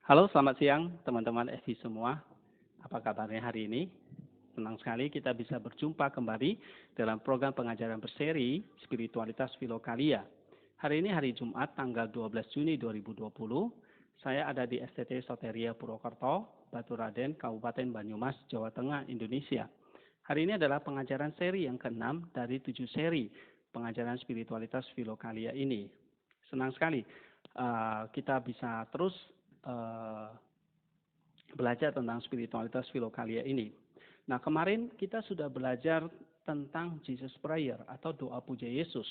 Halo, selamat siang teman-teman FI semua. Apa kabarnya hari ini? Senang sekali kita bisa berjumpa kembali dalam program pengajaran berseri Spiritualitas Filokalia. Hari ini hari Jumat tanggal 12 Juni 2020. Saya ada di STT Soteria Purwokerto, Baturaden, Kabupaten Banyumas, Jawa Tengah, Indonesia. Hari ini adalah pengajaran seri yang ke-6 dari 7 seri pengajaran spiritualitas Filokalia ini. Senang sekali kita bisa terus uh, belajar tentang spiritualitas Filokalia ini. Nah, kemarin kita sudah belajar tentang Jesus Prayer atau doa puja Yesus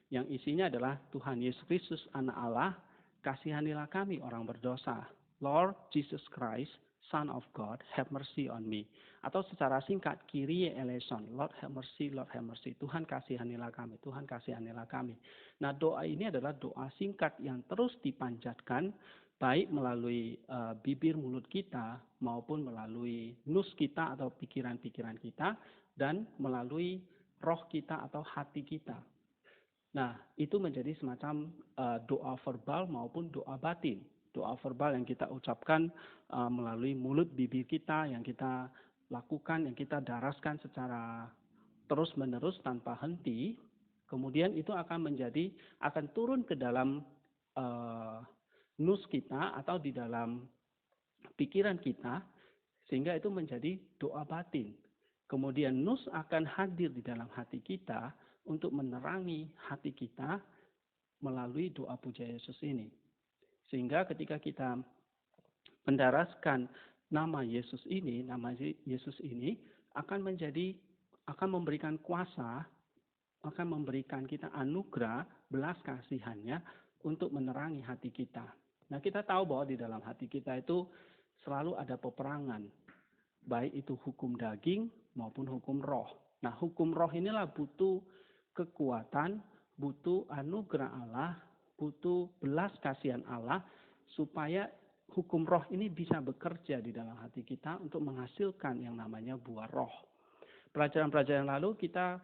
yang isinya adalah Tuhan Yesus Kristus anak Allah, kasihanilah kami orang berdosa. Lord Jesus Christ, Son of God, have mercy on me. Atau secara singkat, Kyrie eleison, Lord have mercy, Lord have mercy. Tuhan kasihanilah kami, Tuhan kasihanilah kami. Nah, doa ini adalah doa singkat yang terus dipanjatkan baik melalui bibir mulut kita maupun melalui nus kita atau pikiran-pikiran kita dan melalui roh kita atau hati kita. Nah, itu menjadi semacam doa verbal maupun doa batin. Doa verbal yang kita ucapkan melalui mulut bibir kita, yang kita lakukan, yang kita daraskan secara terus-menerus tanpa henti. Kemudian itu akan turun ke dalam nus kita atau di dalam pikiran kita, sehingga itu menjadi doa batin. Kemudian nus akan hadir di dalam hati kita untuk menerangi hati kita melalui doa puja Yesus ini. Sehingga ketika kita mendaraskan nama Yesus ini akan memberikan kuasa, akan memberikan kita anugerah belas kasihannya untuk menerangi hati kita. Nah, kita tahu bahwa di dalam hati kita itu selalu ada peperangan, baik itu hukum daging maupun hukum roh. Nah, hukum roh inilah butuh kekuatan, butuh anugerah Allah, butuh belas kasihan Allah, supaya hukum roh ini bisa bekerja di dalam hati kita untuk menghasilkan yang namanya buah roh. Pelajaran-pelajaran lalu kita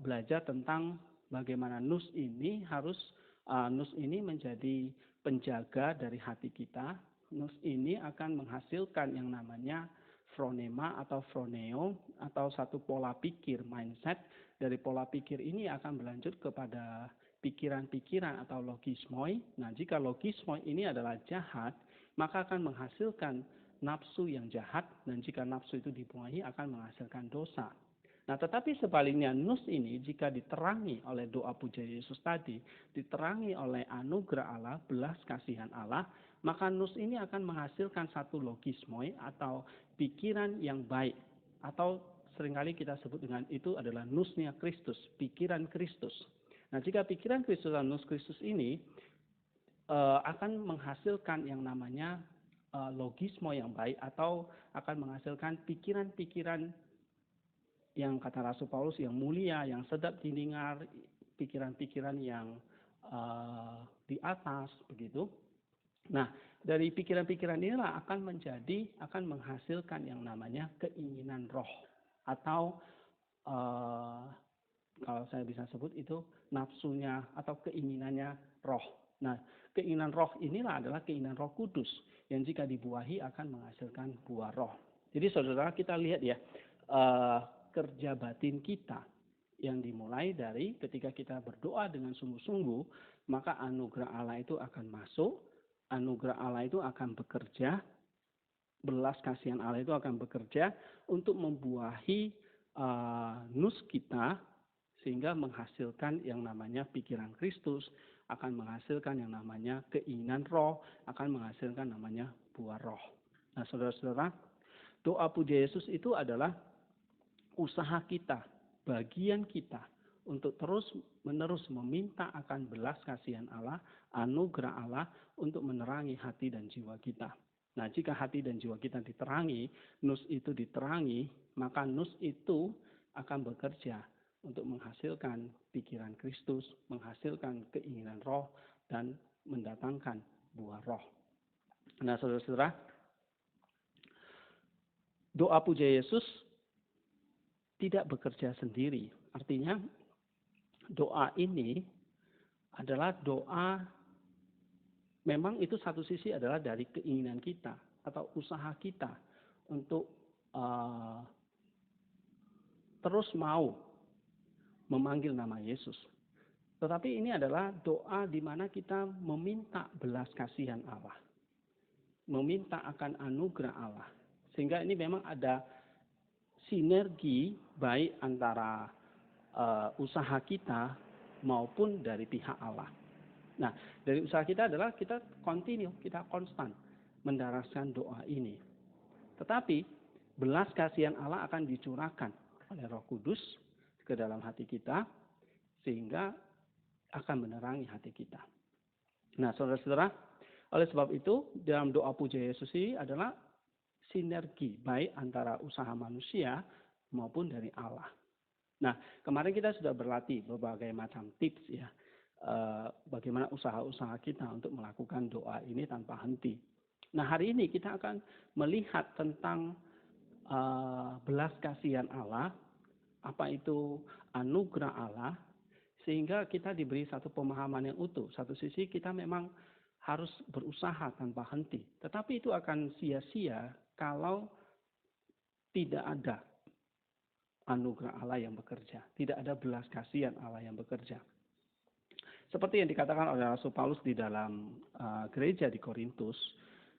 belajar tentang bagaimana nus ini menjadi penjaga dari hati kita. Nus ini akan menghasilkan yang namanya phronema atau phroneo atau satu pola pikir, mindset. Dari pola pikir ini akan berlanjut kepada pikiran-pikiran atau logismoi. Nah, jika logismoi ini adalah jahat, maka akan menghasilkan nafsu yang jahat, dan jika nafsu itu dibuahi akan menghasilkan dosa. Nah, tetapi sebaliknya nus ini jika diterangi oleh doa puja Yesus tadi, diterangi oleh anugerah Allah, belas kasihan Allah, maka nus ini akan menghasilkan satu logismoi atau pikiran yang baik, atau seringkali kita sebut dengan itu adalah nusnya Kristus, pikiran Kristus. Nah, jika pikiran Kristus dan nus Kristus ini akan menghasilkan yang namanya logismo yang baik, atau akan menghasilkan pikiran-pikiran yang kata Rasul Paulus yang mulia, yang sedap didengar, pikiran-pikiran yang di atas begitu. Nah, dari pikiran-pikiran inilah akan menghasilkan yang namanya keinginan roh, atau kalau saya bisa sebut itu nafsunya atau keinginannya roh. Nah, keinginan roh inilah adalah keinginan Roh Kudus yang jika dibuahi akan menghasilkan buah roh. Jadi saudara, kita lihat ya, kerja batin kita yang dimulai dari ketika kita berdoa dengan sungguh-sungguh, maka anugerah Allah itu akan masuk, anugerah Allah itu akan bekerja, belas kasihan Allah itu akan bekerja untuk membuahi nus kita, sehingga menghasilkan yang namanya pikiran Kristus, akan menghasilkan yang namanya keinginan roh, akan menghasilkan namanya buah roh. Nah, saudara-saudara, doa puja Yesus itu adalah usaha kita, bagian kita untuk terus-menerus meminta akan belas kasihan Allah, anugerah Allah untuk menerangi hati dan jiwa kita. Nah, jika hati dan jiwa kita diterangi, nus itu diterangi, maka nus itu akan bekerja untuk menghasilkan pikiran Kristus, menghasilkan keinginan roh, dan mendatangkan buah roh. Nah, saudara-saudara, doa puja Yesus tidak bekerja sendiri. Artinya doa ini adalah doa memang itu satu sisi adalah dari keinginan kita atau usaha kita untuk terus mau memanggil nama Yesus. Tetapi ini adalah doa di mana kita meminta belas kasihan Allah. Meminta akan anugerah Allah. Sehingga ini memang ada sinergi baik antara usaha kita maupun dari pihak Allah. Nah, dari usaha kita adalah kita continue, kita konstan mendaraskan doa ini. Tetapi belas kasihan Allah akan dicurahkan oleh Roh Kudus ke dalam hati kita sehingga akan menerangi hati kita. Nah, saudara-saudara, oleh sebab itu dalam doa puja Yesus ini adalah sinergi baik antara usaha manusia maupun dari Allah. Nah, kemarin kita sudah berlatih berbagai macam tips ya, bagaimana usaha-usaha kita untuk melakukan doa ini tanpa henti. Nah, hari ini kita akan melihat tentang belas kasihan Allah, apa itu anugerah Allah, sehingga kita diberi satu pemahaman yang utuh. Satu sisi kita memang harus berusaha tanpa henti, tetapi itu akan sia-sia kalau tidak ada anugerah Allah yang bekerja, tidak ada belas kasihan Allah yang bekerja. Seperti yang dikatakan oleh Rasul Paulus di dalam gereja di Korintus,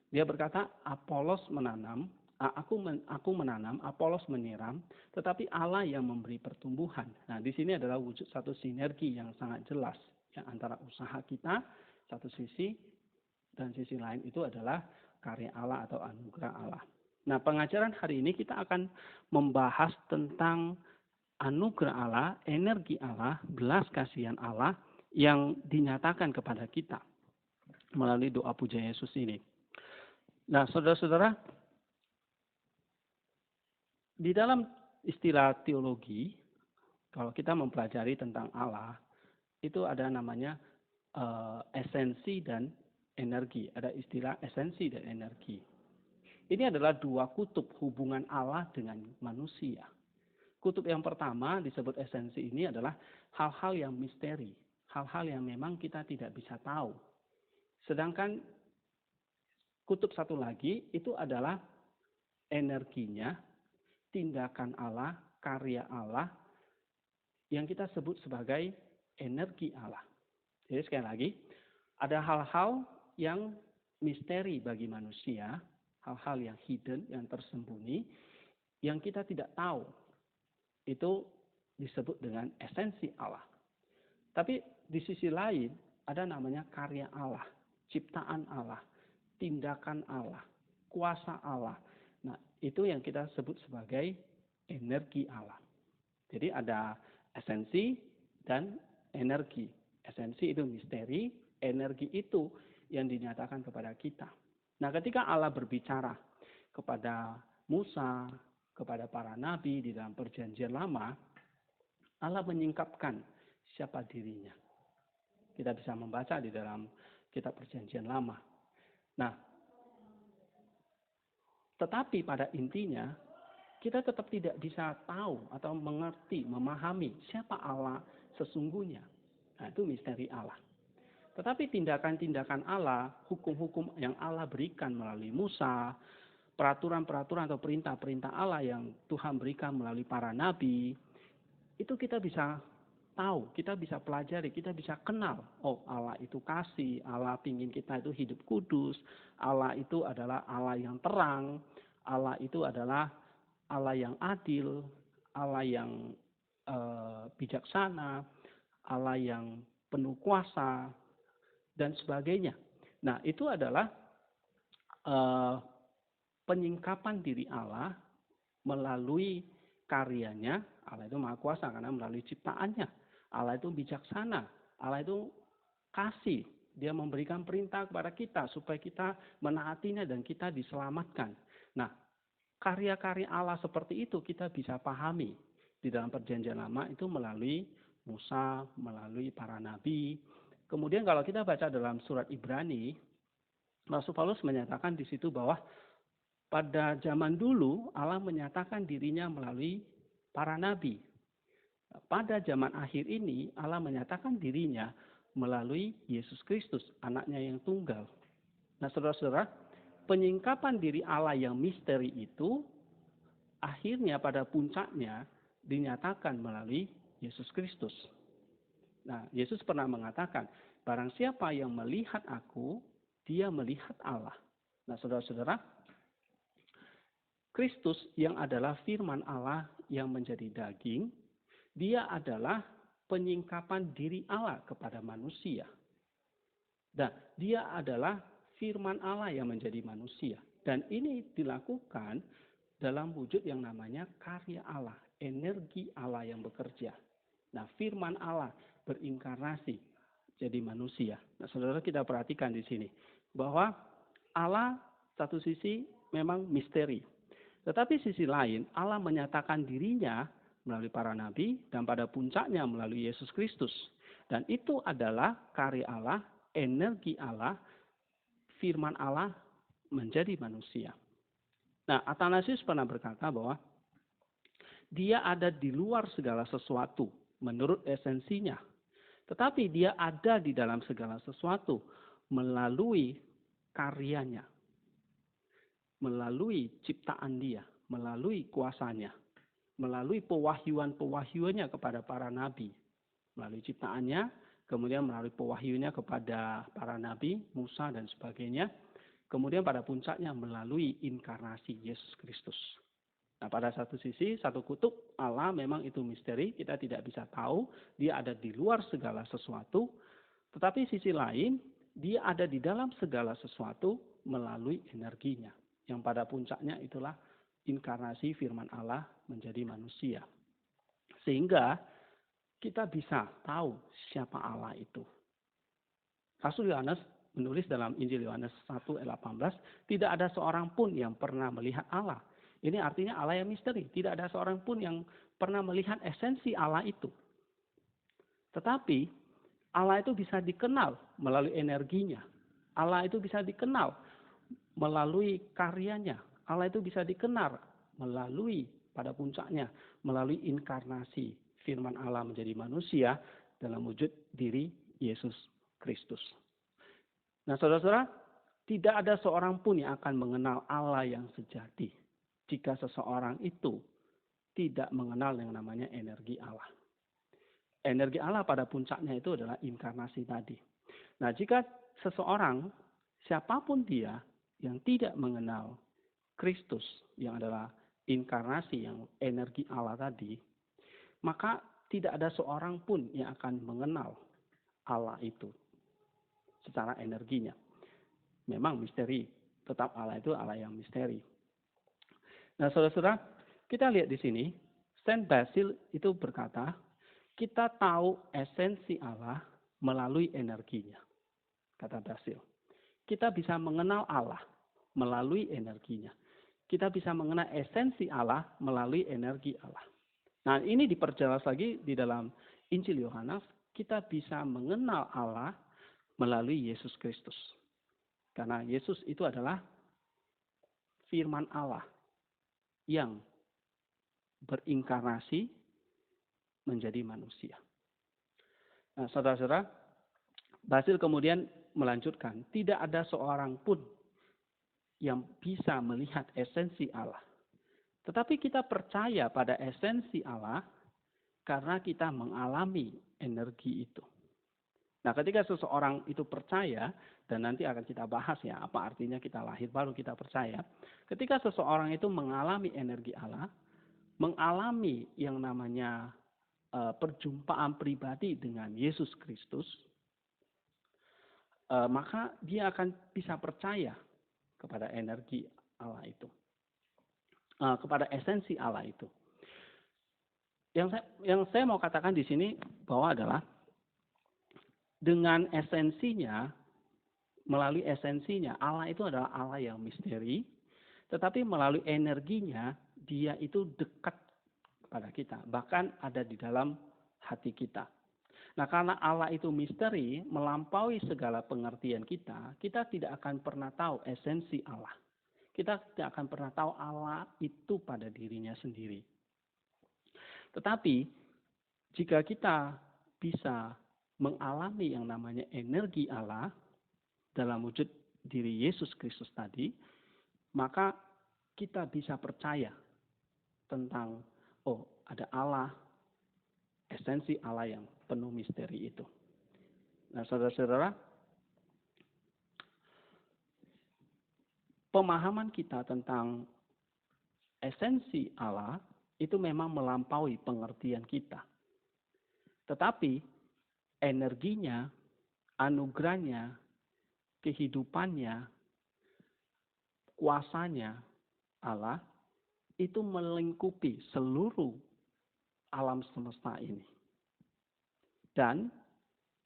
dia berkata, Apolos menanam, aku menanam, Apolos menyiram, tetapi Allah yang memberi pertumbuhan. Nah, di sini adalah wujud satu sinergi yang sangat jelas ya, antara usaha kita satu sisi dan sisi lain itu adalah karya Allah atau anugerah Allah. Nah, pengajaran hari ini kita akan membahas tentang anugerah Allah, energi Allah, belas kasihan Allah yang dinyatakan kepada kita melalui doa puja Yesus ini. Nah, saudara-saudara, di dalam istilah teologi, kalau kita mempelajari tentang Allah, itu ada namanya esensi dan energi. Ada istilah esensi dan energi. Ini adalah dua kutub hubungan Allah dengan manusia. Kutub yang pertama disebut esensi ini adalah hal-hal yang misteri. Hal-hal yang memang kita tidak bisa tahu. Sedangkan kutub satu lagi itu adalah energinya, tindakan Allah, karya Allah yang kita sebut sebagai energi Allah. Jadi sekali lagi, ada hal-hal yang misteri bagi manusia, hal-hal yang hidden, yang tersembunyi, yang kita tidak tahu. Itu disebut dengan esensi Allah. Tapi di sisi lain, ada namanya karya Allah, ciptaan Allah, tindakan Allah, kuasa Allah. Nah, itu yang kita sebut sebagai energi Allah. Jadi ada esensi dan energi. Esensi itu misteri, energi itu yang dinyatakan kepada kita. Nah, ketika Allah berbicara kepada Musa, kepada para nabi di dalam perjanjian lama, Allah menyingkapkan siapa dirinya. Kita bisa membaca di dalam kitab perjanjian lama. Nah, tetapi pada intinya, kita tetap tidak bisa tahu atau mengerti, memahami siapa Allah sesungguhnya. Nah, itu misteri Allah. Tetapi tindakan-tindakan Allah, hukum-hukum yang Allah berikan melalui Musa, peraturan-peraturan atau perintah-perintah Allah yang Tuhan berikan melalui para nabi, itu kita bisa tahu, kita bisa pelajari, kita bisa kenal. Oh, Allah itu kasih, Allah ingin kita itu hidup kudus, Allah itu adalah Allah yang terang, Allah itu adalah Allah yang adil, Allah yang bijaksana, Allah yang penuh kuasa, dan sebagainya. Nah, itu adalah penyingkapan diri Allah melalui karyanya. Allah itu maha kuasa karena melalui ciptaannya. Allah itu bijaksana. Allah itu kasih. Dia memberikan perintah kepada kita supaya kita menaatinya dan kita diselamatkan. Nah, karya-karya Allah seperti itu kita bisa pahami di dalam perjanjian lama itu melalui Musa, melalui para nabi. Kemudian kalau kita baca dalam surat Ibrani, Rasul Paulus menyatakan di situ bahwa pada zaman dulu Allah menyatakan dirinya melalui para nabi. Pada zaman akhir ini Allah menyatakan dirinya melalui Yesus Kristus, anaknya yang tunggal. Nah, saudara-saudara, penyingkapan diri Allah yang misteri itu akhirnya pada puncaknya dinyatakan melalui Yesus Kristus. Nah, Yesus pernah mengatakan, barang siapa yang melihat aku, dia melihat Allah. Nah, saudara-saudara, Kristus yang adalah firman Allah yang menjadi daging, dia adalah penyingkapan diri Allah kepada manusia. Dan dia adalah firman Allah yang menjadi manusia. Dan ini dilakukan dalam wujud yang namanya karya Allah, energi Allah yang bekerja. Nah, firman Allah berinkarnasi jadi manusia. Nah, saudara, kita perhatikan di sini bahwa Allah satu sisi memang misteri. Tetapi sisi lain, Allah menyatakan dirinya melalui para nabi dan pada puncaknya melalui Yesus Kristus. Dan itu adalah karya Allah, energi Allah, firman Allah menjadi manusia. Nah, Athanasius pernah berkata bahwa dia ada di luar segala sesuatu menurut esensinya. Tetapi dia ada di dalam segala sesuatu melalui karyanya, melalui ciptaan dia, melalui kuasanya, melalui pewahyuan-pewahyuannya kepada para nabi, melalui ciptaannya, kemudian melalui pewahyuannya kepada para nabi, Musa dan sebagainya, kemudian pada puncaknya melalui inkarnasi Yesus Kristus. Nah, pada satu sisi, satu kutub Allah memang itu misteri, kita tidak bisa tahu, dia ada di luar segala sesuatu, tetapi sisi lain, dia ada di dalam segala sesuatu melalui energinya, yang pada puncaknya itulah inkarnasi firman Allah menjadi manusia. Sehingga kita bisa tahu siapa Allah itu. Rasul Yohanes menulis dalam Injil Yohanes 1 ayat 18, tidak ada seorang pun yang pernah melihat Allah. Ini artinya Allah yang misteri. Tidak ada seorang pun yang pernah melihat esensi Allah itu. Tetapi Allah itu bisa dikenal melalui energinya. Allah itu bisa dikenal melalui karyanya. Allah itu bisa dikenal melalui pada puncaknya, melalui inkarnasi firman Allah menjadi manusia dalam wujud diri Yesus Kristus. Nah, saudara-saudara, tidak ada seorang pun yang akan mengenal Allah yang sejati jika seseorang itu tidak mengenal yang namanya energi Allah. Energi Allah pada puncaknya itu adalah inkarnasi tadi. Nah, jika seseorang, siapapun dia yang tidak mengenal Kristus yang adalah inkarnasi yang energi Allah tadi, maka tidak ada seorang pun yang akan mengenal Allah itu secara energinya. Memang misteri, tetap Allah itu Allah yang misteri. Nah, saudara-saudara, kita lihat di sini, Saint Basil itu berkata, kita tahu esensi Allah melalui energinya. Kata Basil. Kita bisa mengenal Allah melalui energinya. Kita bisa mengenal esensi Allah melalui energi Allah. Nah, ini diperjelas lagi di dalam Injil Yohanes. Kita bisa mengenal Allah melalui Yesus Kristus. Karena Yesus itu adalah firman Allah yang berinkarnasi menjadi manusia. Nah, saudara-saudara, Basil kemudian melanjutkan, tidak ada seorang pun yang bisa melihat esensi Allah. Tetapi kita percaya pada esensi Allah karena kita mengalami energi itu. Nah, ketika seseorang itu percaya, dan nanti akan kita bahas ya, apa artinya kita lahir baru kita percaya. Ketika seseorang itu mengalami energi Allah, mengalami yang namanya perjumpaan pribadi dengan Yesus Kristus, maka dia akan bisa percaya kepada energi Allah itu, kepada esensi Allah itu. Yang saya mau katakan di sini bahwa adalah dengan esensinya, melalui esensinya, Allah itu adalah Allah yang misteri, tetapi melalui energinya, dia itu dekat kepada kita, bahkan ada di dalam hati kita. Nah, karena Allah itu misteri, melampaui segala pengertian kita, kita tidak akan pernah tahu esensi Allah. Kita tidak akan pernah tahu Allah itu pada dirinya sendiri. Tetapi, jika kita bisa mengalami yang namanya energi Allah dalam wujud diri Yesus Kristus tadi, maka kita bisa percaya tentang, oh, ada Allah, esensi Allah yang penuh misteri itu. Nah, saudara-saudara, pemahaman kita tentang esensi Allah itu memang melampaui pengertian kita. Tetapi energinya, anugerahnya, kehidupannya, kuasanya Allah itu melingkupi seluruh alam semesta ini. Dan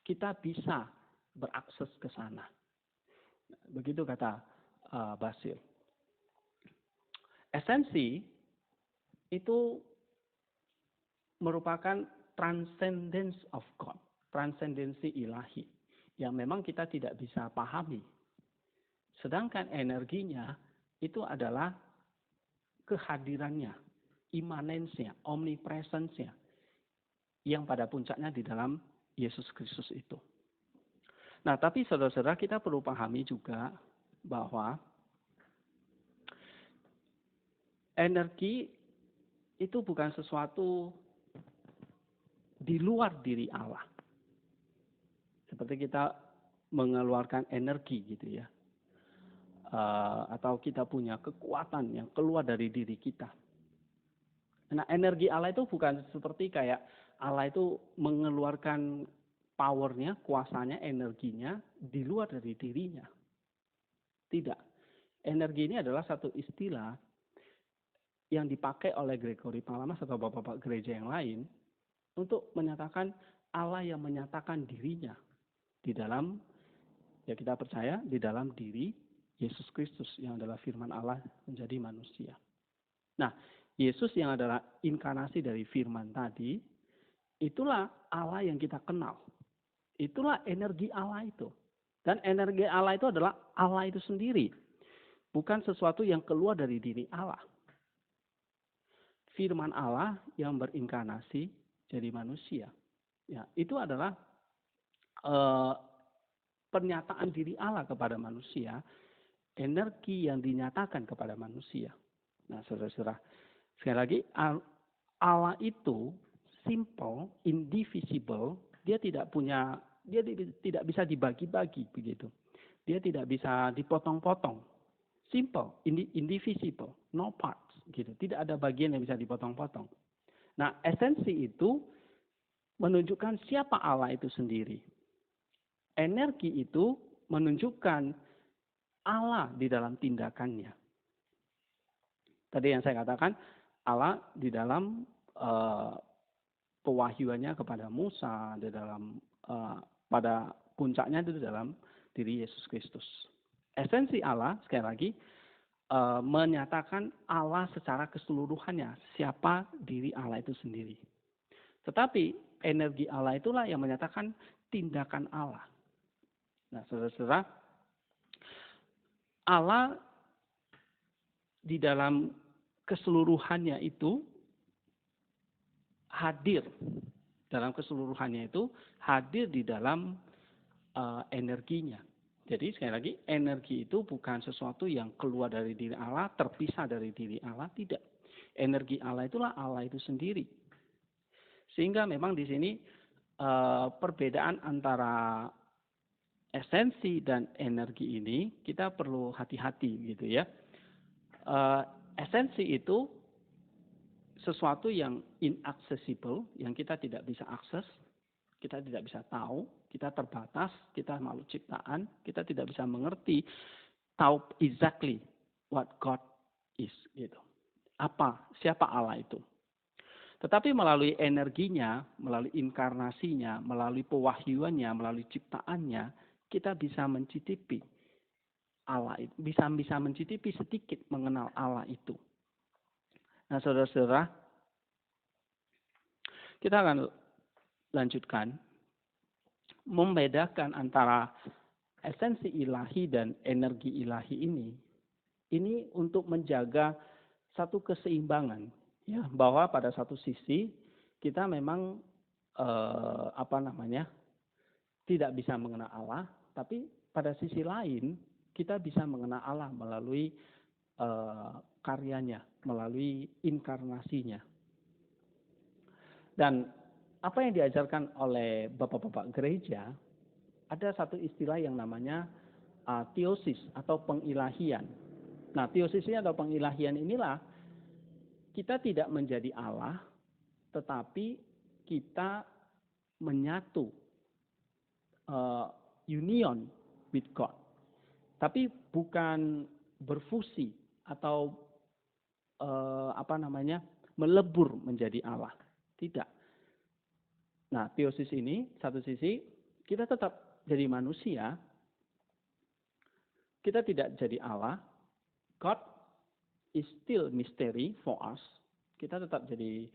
kita bisa berakses ke sana. Begitu kata Basil. Esensi itu merupakan transcendence of God, transendensi ilahi, yang memang kita tidak bisa pahami. Sedangkan energinya itu adalah kehadirannya, imanensnya, omnipresensnya, yang pada puncaknya di dalam Yesus Kristus itu. Nah, tapi saudara-saudara, kita perlu pahami juga bahwa energi itu bukan sesuatu di luar diri Allah. Seperti kita mengeluarkan energi gitu ya. Atau kita punya kekuatan yang keluar dari diri kita. Nah, energi Allah itu bukan seperti kayak Allah itu mengeluarkan powernya, kuasanya, energinya di luar dari dirinya. Tidak. Energi ini adalah satu istilah yang dipakai oleh Gregory Palamas atau bapak-bapak gereja yang lain untuk menyatakan Allah yang menyatakan dirinya di dalam, ya kita percaya, di dalam diri Yesus Kristus yang adalah firman Allah menjadi manusia. Nah, Yesus yang adalah inkarnasi dari firman tadi, itulah Allah yang kita kenal. Itulah energi Allah itu. Dan energi Allah itu adalah Allah itu sendiri. Bukan sesuatu yang keluar dari diri Allah. Firman Allah yang berinkarnasi jadi manusia. Ya, itu adalah pernyataan diri Allah kepada manusia, energi yang dinyatakan kepada manusia. Nah, saudara-saudara, sekali lagi, Allah itu simple, indivisible, dia tidak bisa dibagi-bagi begitu. Dia tidak bisa dipotong-potong. Simple, indivisible, no parts gitu. Tidak ada bagian yang bisa dipotong-potong. Nah, esensi itu menunjukkan siapa Allah itu sendiri. Energi itu menunjukkan Allah di dalam tindakannya. Tadi yang saya katakan, Allah di dalam pewahyuannya kepada Musa, di dalam pada puncaknya itu di dalam diri Yesus Kristus. Esensi Allah, sekali lagi, menyatakan Allah secara keseluruhannya, siapa diri Allah itu sendiri. Tetapi energi Allah itulah yang menyatakan tindakan Allah. Nah, saudara-saudara, Allah di dalam keseluruhannya itu hadir. Dalam keseluruhannya itu hadir di dalam energinya. Jadi sekali lagi, energi itu bukan sesuatu yang keluar dari diri Allah, terpisah dari diri Allah, tidak. Energi Allah itulah Allah itu sendiri. Sehingga memang di sini perbedaan antara esensi dan energi ini kita perlu hati-hati gitu ya. Esensi itu sesuatu yang inaccessible, yang kita tidak bisa akses, kita tidak bisa tahu, kita terbatas, kita makhluk ciptaan, kita tidak bisa mengerti, tahu exactly what God is gitu. Siapa Allah itu. Tetapi melalui energinya, melalui inkarnasinya, melalui pewahyuannya, melalui ciptaannya, kita bisa mencicipi Allah itu, bisa mencicipi sedikit mengenal Allah itu. Nah, saudara-saudara, kita akan lanjutkan membedakan antara esensi ilahi dan energi ilahi ini untuk menjaga satu keseimbangan, ya, bahwa pada satu sisi kita memang tidak bisa mengenal Allah, tapi pada sisi lain kita bisa mengenal Allah melalui karyanya, melalui inkarnasinya. Dan apa yang diajarkan oleh bapak-bapak gereja, ada satu istilah yang namanya teosis atau pengilahian. Nah, teosis ini atau pengilahian inilah kita tidak menjadi Allah, tetapi kita menyatu, union with God. Tapi bukan berfusi atau melebur menjadi Allah. Tidak. Nah, teosis ini satu sisi kita tetap jadi manusia, kita tidak jadi Allah. God is still mystery for us. Kita tetap jadi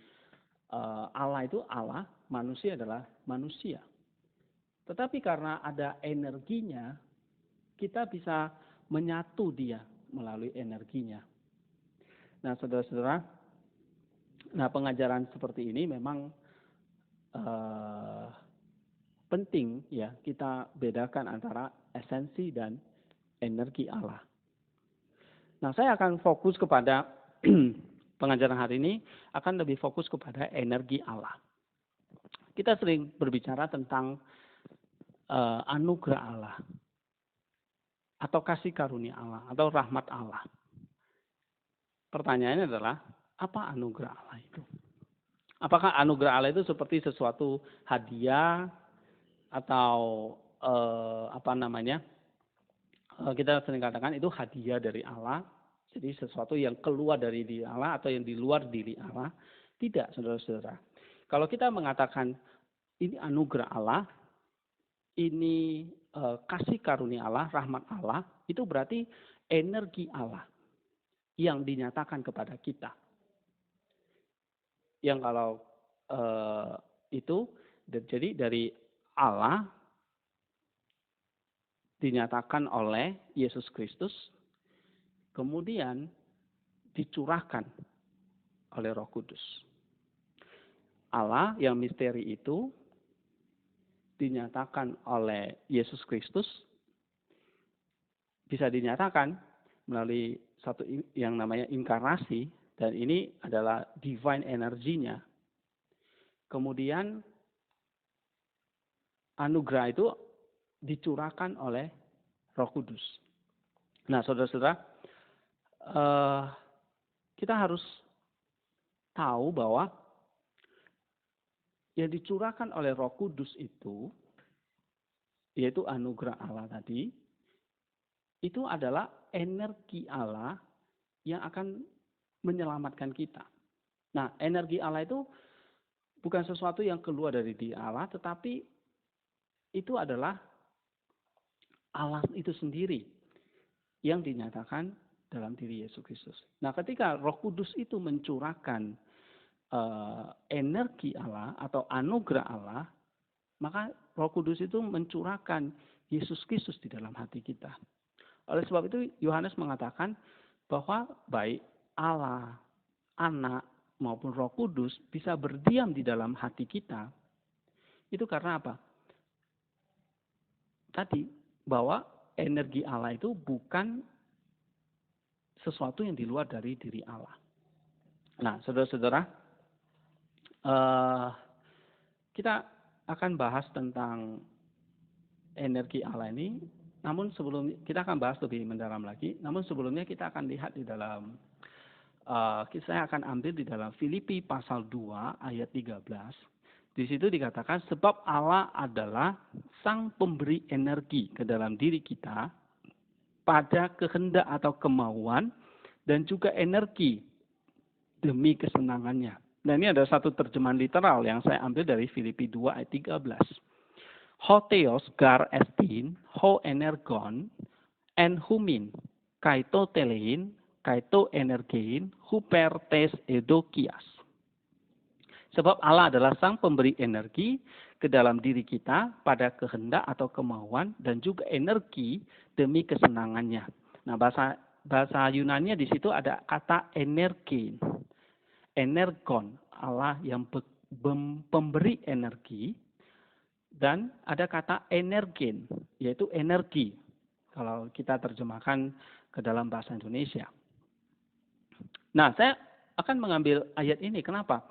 Allah itu Allah, manusia adalah manusia. Tetapi karena ada energinya, kita bisa menyatu dia melalui energinya. Nah, saudara-saudara, pengajaran seperti ini memang penting ya, kita bedakan antara esensi dan energi Allah. Nah, saya akan fokus kepada pengajaran hari ini akan lebih fokus kepada energi Allah. Kita sering berbicara tentang anugerah Allah atau kasih karunia Allah atau rahmat Allah. Pertanyaannya adalah, apa anugerah Allah itu? Apakah anugerah Allah itu seperti sesuatu hadiah atau kita sering katakan itu hadiah dari Allah, jadi sesuatu yang keluar dari diri Allah atau yang di luar diri Allah? Tidak, saudara-saudara. Kalau kita mengatakan ini anugerah Allah, ini kasih karunia Allah, rahmat Allah, itu berarti energi Allah yang dinyatakan kepada kita. Yang kalau itu jadi dari Allah dinyatakan oleh Yesus Kristus, kemudian dicurahkan oleh Roh Kudus. Allah yang misteri itu dinyatakan oleh Yesus Kristus, bisa dinyatakan melalui satu yang namanya inkarnasi, dan ini adalah divine energinya. Kemudian anugerah itu dicurahkan oleh Roh Kudus. Nah, saudara-saudara, kita harus tahu bahwa yang dicurahkan oleh Roh Kudus itu, yaitu anugerah Allah tadi, itu adalah energi Allah yang akan menyelamatkan kita. Nah, energi Allah itu bukan sesuatu yang keluar dari diri Allah, tetapi itu adalah Allah itu sendiri yang dinyatakan dalam diri Yesus Kristus. Nah, ketika Roh Kudus itu mencurahkan energi Allah atau anugerah Allah, maka Roh Kudus itu mencurahkan Yesus Kristus di dalam hati kita. Oleh sebab itu Yohanes mengatakan bahwa baik Allah, Anak maupun Roh Kudus bisa berdiam di dalam hati kita. Itu karena apa? Tadi bahwa energi Allah itu bukan sesuatu yang di luar dari diri Allah. Nah, saudara-saudara, kita akan bahas tentang energi Allah ini. Namun sebelum kita akan bahas lebih mendalam lagi, namun sebelumnya kita akan lihat di dalam, saya akan ambil di dalam Filipi pasal 2 ayat 13. Di situ dikatakan, sebab Allah adalah sang pemberi energi ke dalam diri kita pada kehendak atau kemauan dan juga energi demi kesenangannya. Nah, ini ada satu terjemahan literal yang saya ambil dari Filipi 2 ayat 13. Ho theos gar estin, ho energon, en humin, kaito telein, kaito energein, huper tes edokias. Sebab Allah adalah sang pemberi energi ke dalam diri kita pada kehendak atau kemauan dan juga energi demi kesenangannya. Nah, bahasa Yunani di situ ada kata energein. Energon, Allah yang pemberi energi Dan ada kata energen, yaitu energi. Kalau kita terjemahkan ke dalam bahasa Indonesia. Nah, saya akan mengambil ayat ini. Kenapa?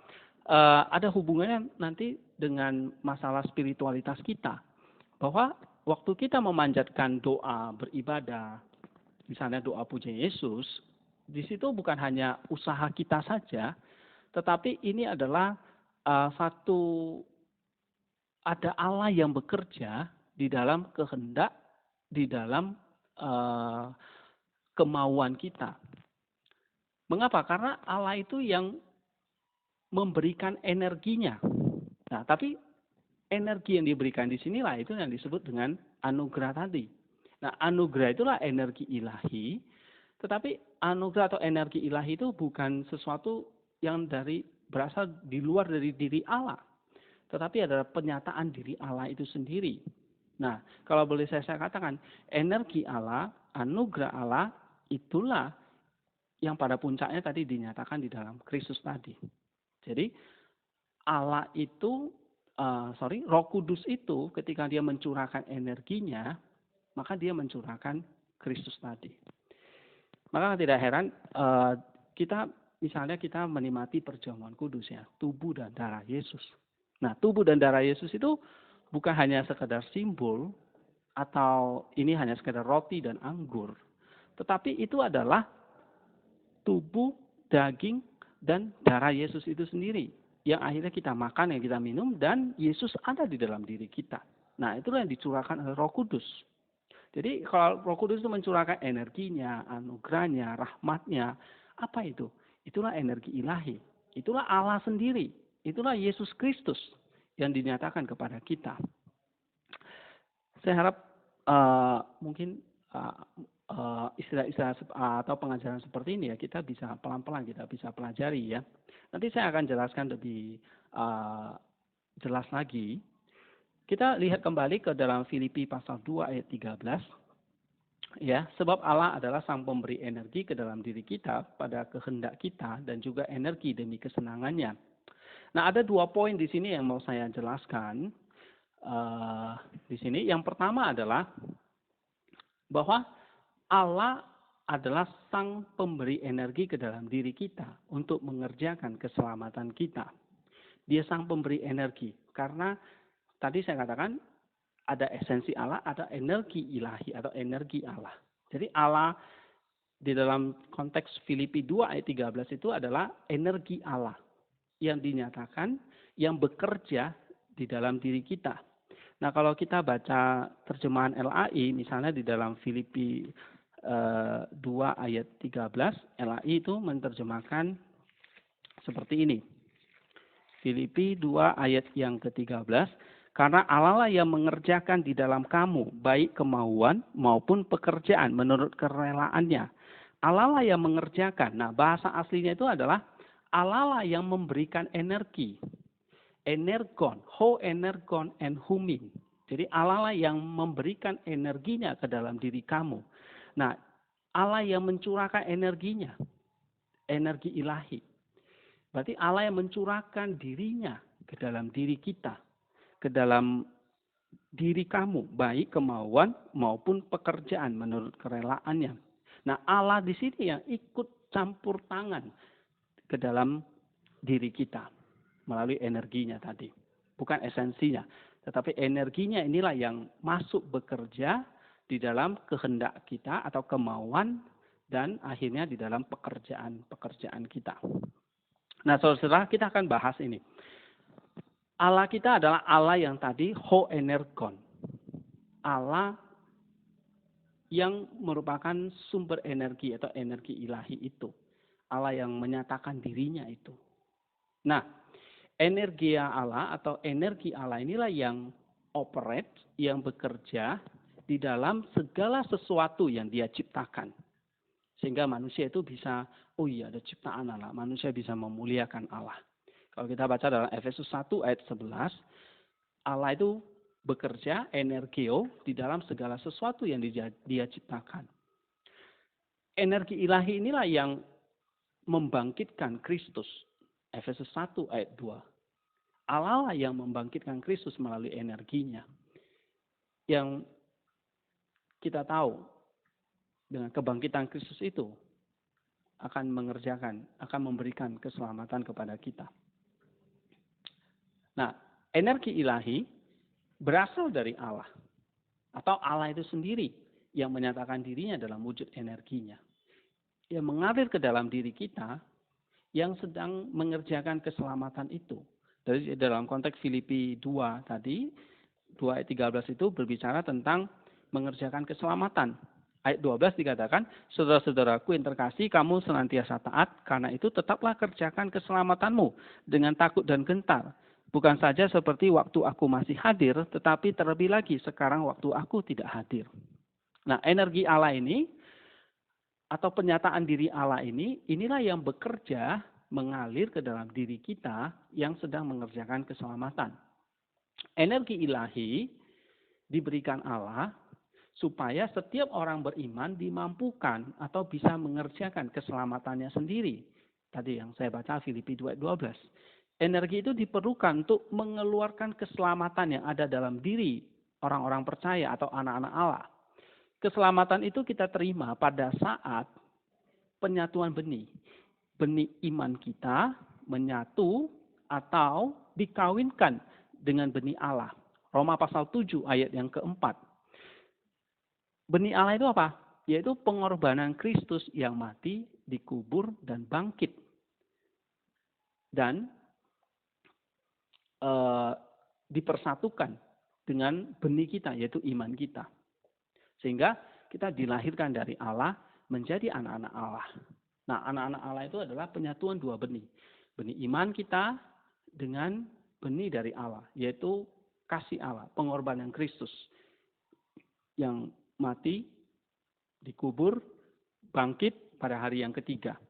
Ada hubungannya nanti dengan masalah spiritualitas kita. Bahwa waktu kita memanjatkan doa, beribadah, misalnya doa puja Yesus, di situ bukan hanya usaha kita saja, tetapi ini adalah ada Allah yang bekerja di dalam kehendak, di dalam kemauan kita. Mengapa? Karena Allah itu yang memberikan energinya. Nah, tapi energi yang diberikan di sinilah itu yang disebut dengan anugerah tadi. Nah, anugerah itulah energi ilahi, tetapi anugerah atau energi ilahi itu bukan sesuatu yang berasal di luar dari diri Allah, tetapi adalah penyataan diri Allah itu sendiri. Nah, kalau boleh saya katakan, energi Allah, anugerah Allah, itulah yang pada puncaknya tadi dinyatakan di dalam Kristus tadi. Jadi Allah itu, Roh Kudus itu ketika dia mencurahkan energinya, maka dia mencurahkan Kristus tadi. Maka tidak heran misalnya kita menikmati perjamuan kudus ya, tubuh dan darah Yesus. Nah, tubuh dan darah Yesus itu bukan hanya sekedar simbol atau ini hanya sekedar roti dan anggur, tetapi itu adalah tubuh, daging, dan darah Yesus itu sendiri. Yang akhirnya kita makan, yang kita minum, dan Yesus ada di dalam diri kita. Nah, itulah yang dicurahkan oleh Roh Kudus. Jadi kalau Roh Kudus itu mencurahkan energinya, anugerahnya, rahmatnya, apa itu? Itulah energi ilahi. Itulah Allah sendiri. Itulah Yesus Kristus yang dinyatakan kepada kita. Saya harap mungkin istilah-istilah atau pengajaran seperti ini ya kita bisa pelan-pelan kita bisa pelajari ya. Nanti saya akan jelaskan lebih jelas lagi. Kita lihat kembali ke dalam Filipi pasal 2 ayat 13. Ya, sebab Allah adalah sang pemberi energi ke dalam diri kita pada kehendak kita dan juga energi demi kesenangannya. Nah, ada 2 poin di sini yang mau saya jelaskan di sini. Yang pertama adalah bahwa Allah adalah sang pemberi energi ke dalam diri kita untuk mengerjakan keselamatan kita. Dia sang pemberi energi. Karena tadi saya katakan ada esensi Allah, ada energi ilahi atau energi Allah. Jadi Allah di dalam konteks Filipi 2 ayat 13 itu adalah energi Allah yang dinyatakan, yang bekerja di dalam diri kita. Nah, kalau kita baca terjemahan LAI, misalnya di dalam Filipi 2 ayat 13, LAI itu menerjemahkan seperti ini. Filipi 2 ayat yang ke-13, karena Allah lah yang mengerjakan di dalam kamu, baik kemauan maupun pekerjaan menurut kerelaannya. Allah lah yang mengerjakan. Nah, bahasa aslinya itu adalah Allah lah yang memberikan energi. Energon, ho energon and humin. Jadi Allah lah yang memberikan energinya ke dalam diri kamu. Nah, Allah yang mencurahkan energinya, energi ilahi. Berarti Allah yang mencurahkan dirinya ke dalam diri kita, ke dalam diri kamu, baik kemauan maupun pekerjaan menurut kerelaannya. Nah, Allah di sini yang ikut campur tangan ke dalam diri kita melalui energinya tadi. Bukan esensinya, tetapi energinya inilah yang masuk bekerja di dalam kehendak kita atau kemauan dan akhirnya di dalam pekerjaan kita. Nah, saudara, kita akan bahas ini. Allah kita adalah Allah yang tadi ho energon. Allah yang merupakan sumber energi atau energi ilahi itu. Allah yang menyatakan dirinya itu. Nah, energi Allah atau energi Allah inilah yang operate, yang bekerja di dalam segala sesuatu yang dia ciptakan. Sehingga manusia itu bisa, oh iya ada ciptaan Allah, manusia bisa memuliakan Allah. Kalau kita baca dalam Efesus 1 ayat 11, Allah itu bekerja, energio, di dalam segala sesuatu yang dia ciptakan. Energi ilahi inilah yang membangkitkan Kristus. Efesus 1 ayat 2. Allah lah yang membangkitkan Kristus melalui energinya. Yang kita tahu dengan kebangkitan Kristus itu akan memberikan keselamatan kepada kita. Nah, energi ilahi berasal dari Allah. Atau Allah itu sendiri yang menyatakan dirinya dalam wujud energinya. Yang mengalir ke dalam diri kita yang sedang mengerjakan keselamatan itu. Dari dalam konteks Filipi 2 tadi, 2 ayat 13 itu berbicara tentang mengerjakan keselamatan. Ayat 12 dikatakan, saudara-saudaraku yang terkasih, kamu senantiasa taat, karena itu tetaplah kerjakan keselamatanmu dengan takut dan gentar. Bukan saja seperti waktu aku masih hadir, tetapi terlebih lagi sekarang waktu aku tidak hadir. Nah, energi Allah ini, atau penyataan diri Allah ini, inilah yang bekerja mengalir ke dalam diri kita yang sedang mengerjakan keselamatan. Energi ilahi diberikan Allah supaya setiap orang beriman dimampukan atau bisa mengerjakan keselamatannya sendiri. Tadi yang saya baca Filipi 2:12. Energi itu diperlukan untuk mengeluarkan keselamatan yang ada dalam diri orang-orang percaya atau anak-anak Allah. Keselamatan itu kita terima pada saat penyatuan benih. Benih iman kita menyatu atau dikawinkan dengan benih Allah. Roma pasal 7 ayat yang keempat. Benih Allah itu apa? Yaitu pengorbanan Kristus yang mati, dikubur, dan bangkit. Dan dipersatukan dengan benih kita, yaitu iman kita. Sehingga kita dilahirkan dari Allah menjadi anak-anak Allah. Nah, anak-anak Allah itu adalah penyatuan dua benih. Benih iman kita dengan benih dari Allah, yaitu kasih Allah, pengorbanan Kristus yang mati, dikubur, bangkit pada hari yang ketiga.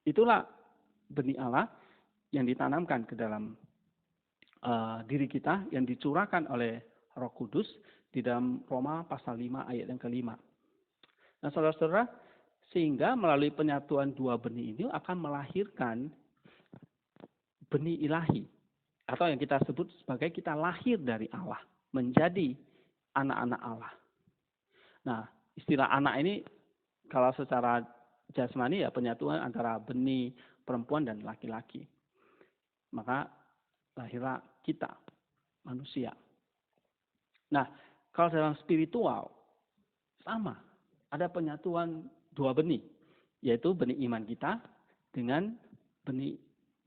Itulah benih Allah yang ditanamkan ke dalam diri kita, yang dicurahkan oleh Roh Kudus di dalam Roma pasal 5 ayat yang kelima. Nah, saudara-saudara, sehingga melalui penyatuan dua benih ini akan melahirkan benih ilahi, atau yang kita sebut sebagai kita lahir dari Allah, menjadi anak-anak Allah. Nah, istilah anak ini kalau secara jasmani ya penyatuan antara benih perempuan dan laki-laki. Maka lahirlah kita, manusia. Nah, kalau dalam spiritual sama, ada penyatuan dua benih, yaitu benih iman kita dengan benih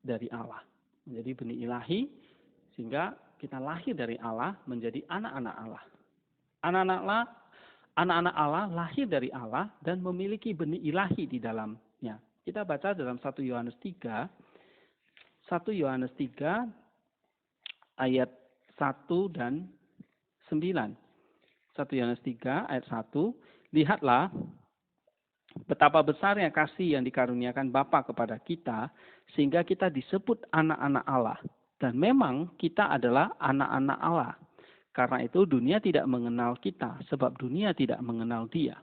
dari Allah, menjadi benih ilahi, sehingga kita lahir dari Allah menjadi anak-anak Allah. Anak-anak Allah lahir dari Allah dan memiliki benih ilahi di dalamnya. Kita baca dalam 1 Yohanes 3 ayat 1 dan 9. 1 Yohanes 3 ayat 1, lihatlah betapa besarnya kasih yang dikaruniakan Bapa kepada kita, sehingga kita disebut anak-anak Allah. Dan memang kita adalah anak-anak Allah. Karena itu dunia tidak mengenal kita, sebab dunia tidak mengenal Dia.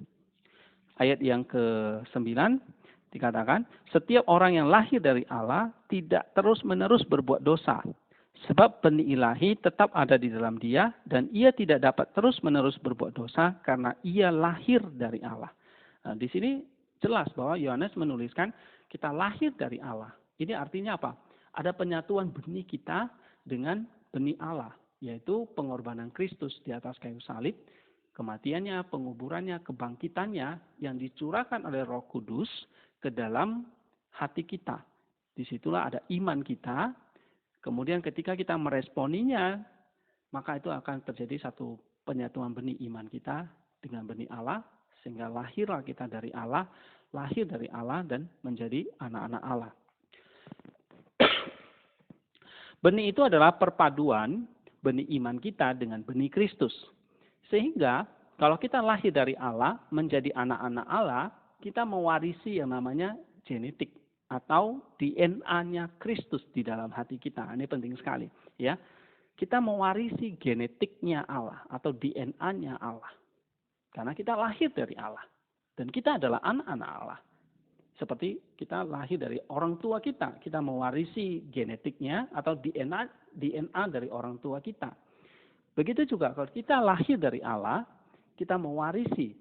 Ayat yang ke-9 dikatakan, setiap orang yang lahir dari Allah tidak terus-menerus berbuat dosa. Sebab benih ilahi tetap ada di dalam dia, dan ia tidak dapat terus-menerus berbuat dosa karena ia lahir dari Allah. Nah, di sini jelas bahwa Yohanes menuliskan kita lahir dari Allah. Ini artinya apa? Ada penyatuan benih kita dengan benih Allah, yaitu pengorbanan Kristus di atas kayu salib, kematiannya, penguburannya, kebangkitannya yang dicurahkan oleh Roh Kudus ke dalam hati kita. Disitulah ada iman kita. Kemudian ketika kita meresponinya, maka itu akan terjadi satu penyatuan benih iman kita dengan benih Allah, sehingga lahirlah kita dari Allah, lahir dari Allah dan menjadi anak-anak Allah. Benih itu adalah perpaduan benih iman kita dengan benih Kristus. Sehingga kalau kita lahir dari Allah menjadi anak-anak Allah, kita mewarisi yang namanya genetik atau DNA-nya Kristus di dalam hati kita. Ini penting sekali, ya. Kita mewarisi genetiknya Allah atau DNA-nya Allah. Karena kita lahir dari Allah dan kita adalah anak-anak Allah. Seperti kita lahir dari orang tua kita mewarisi genetiknya atau DNA dari orang tua kita. Begitu juga kalau kita lahir dari Allah, kita mewarisi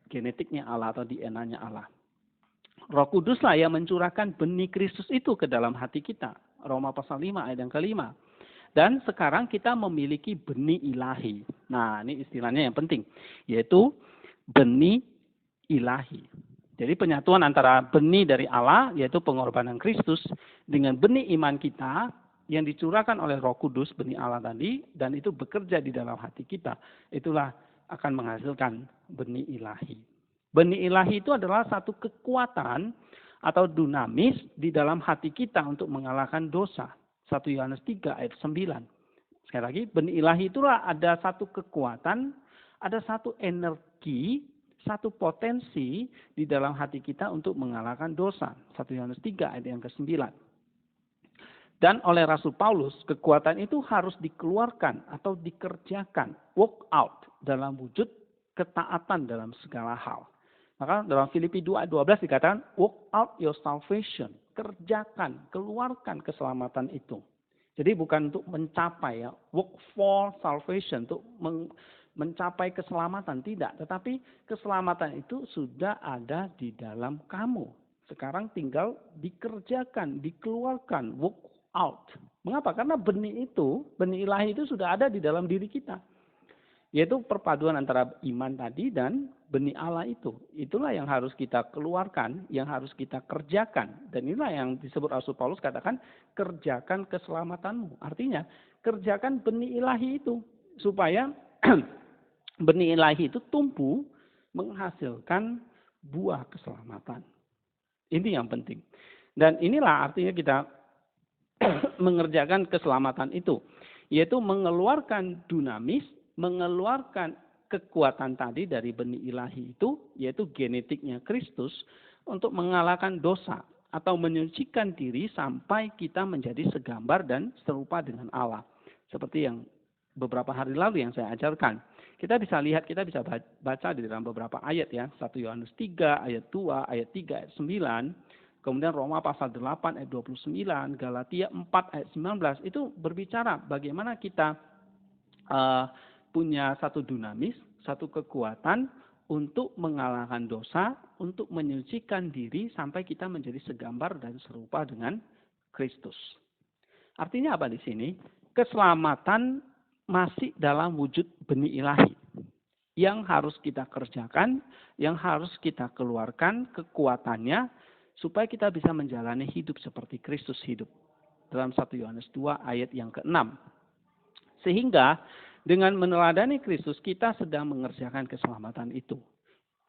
genetiknya Allah atau DNA-nya Allah. Roh Kuduslah yang mencurahkan benih Kristus itu ke dalam hati kita. Roma pasal 5 ayat yang kelima. Dan sekarang kita memiliki benih ilahi. Nah, ini istilahnya yang penting, yaitu benih ilahi. Jadi penyatuan antara benih dari Allah, yaitu pengorbanan Kristus, dengan benih iman kita yang dicurahkan oleh Roh Kudus, benih Allah tadi, dan itu bekerja di dalam hati kita. Itulah akan menghasilkan benih ilahi. Benih ilahi itu adalah satu kekuatan atau dunamis di dalam hati kita untuk mengalahkan dosa. 1 Yohanes 3 ayat 9. Sekali lagi, benih ilahi itulah ada satu kekuatan, ada satu energi, satu potensi di dalam hati kita untuk mengalahkan dosa. 1 Yohanes 3 ayat yang ke-9. Dan oleh Rasul Paulus, kekuatan itu harus dikeluarkan atau dikerjakan, work out dalam wujud ketaatan dalam segala hal. Maka dalam Filipi 2 ayat 12 dikatakan, work out your salvation. Kerjakan, keluarkan keselamatan itu. Jadi bukan untuk mencapai ya, work for salvation, untuk mencapai keselamatan, tidak. Tetapi keselamatan itu sudah ada di dalam kamu. Sekarang tinggal dikerjakan, dikeluarkan, work out. Mengapa? Karena benih ilahi itu sudah ada di dalam diri kita. Yaitu perpaduan antara iman tadi dan benih Allah itu. Itulah yang harus kita keluarkan, yang harus kita kerjakan. Dan inilah yang disebut Rasul Paulus katakan, kerjakan keselamatanmu. Artinya, kerjakan benih ilahi itu. Supaya benih ilahi itu tumbuh menghasilkan buah keselamatan. Ini yang penting. Dan inilah artinya kita mengerjakan keselamatan itu. Yaitu mengeluarkan dunamis, mengeluarkan kekuatan tadi dari benih ilahi itu, yaitu genetiknya Kristus, untuk mengalahkan dosa atau menyucikan diri sampai kita menjadi segambar dan serupa dengan Allah. Seperti yang beberapa hari lalu yang saya ajarkan. Kita bisa lihat, kita bisa baca di dalam beberapa ayat ya. 1 Yohanes 3 ayat 2, ayat 3, ayat 9. Kemudian Roma pasal 8 ayat 29, Galatia 4 ayat 19. Itu berbicara bagaimana kita punya satu dunamis, satu kekuatan untuk mengalahkan dosa, untuk menyucikan diri sampai kita menjadi segambar dan serupa dengan Kristus. Artinya apa di sini? Keselamatan masih dalam wujud benih ilahi. Yang harus kita kerjakan, yang harus kita keluarkan kekuatannya, supaya kita bisa menjalani hidup seperti Kristus hidup. Dalam 1 Yohanes 2 ayat yang ke-6. Sehingga dengan meneladani Kristus, kita sedang mengerjakan keselamatan itu.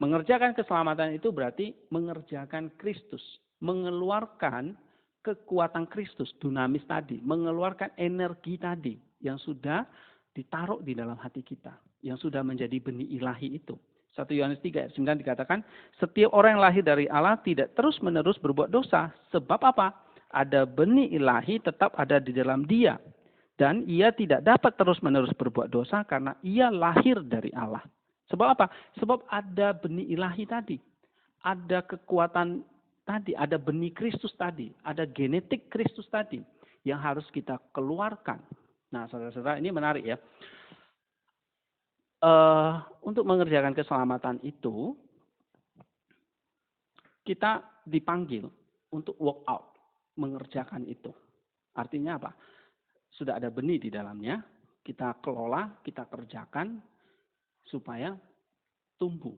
Mengerjakan keselamatan itu berarti mengerjakan Kristus. Mengeluarkan kekuatan Kristus, dunamis tadi. Mengeluarkan energi tadi yang sudah ditaruh di dalam hati kita. Yang sudah menjadi benih ilahi itu. 1 Yohanes 3 ayat 9 dikatakan, setiap orang yang lahir dari Allah tidak terus-menerus berbuat dosa. Sebab apa? Ada benih ilahi tetap ada di dalam dia. Dan ia tidak dapat terus-menerus berbuat dosa karena ia lahir dari Allah. Sebab apa? Sebab ada benih ilahi tadi. Ada kekuatan tadi, ada benih Kristus tadi. Ada genetik Kristus tadi yang harus kita keluarkan. Nah, saudara-saudara, ini menarik ya. Untuk mengerjakan keselamatan itu, kita dipanggil untuk walk out, mengerjakan itu. Artinya apa? Sudah ada benih di dalamnya, kita kelola, kita kerjakan supaya tumbuh.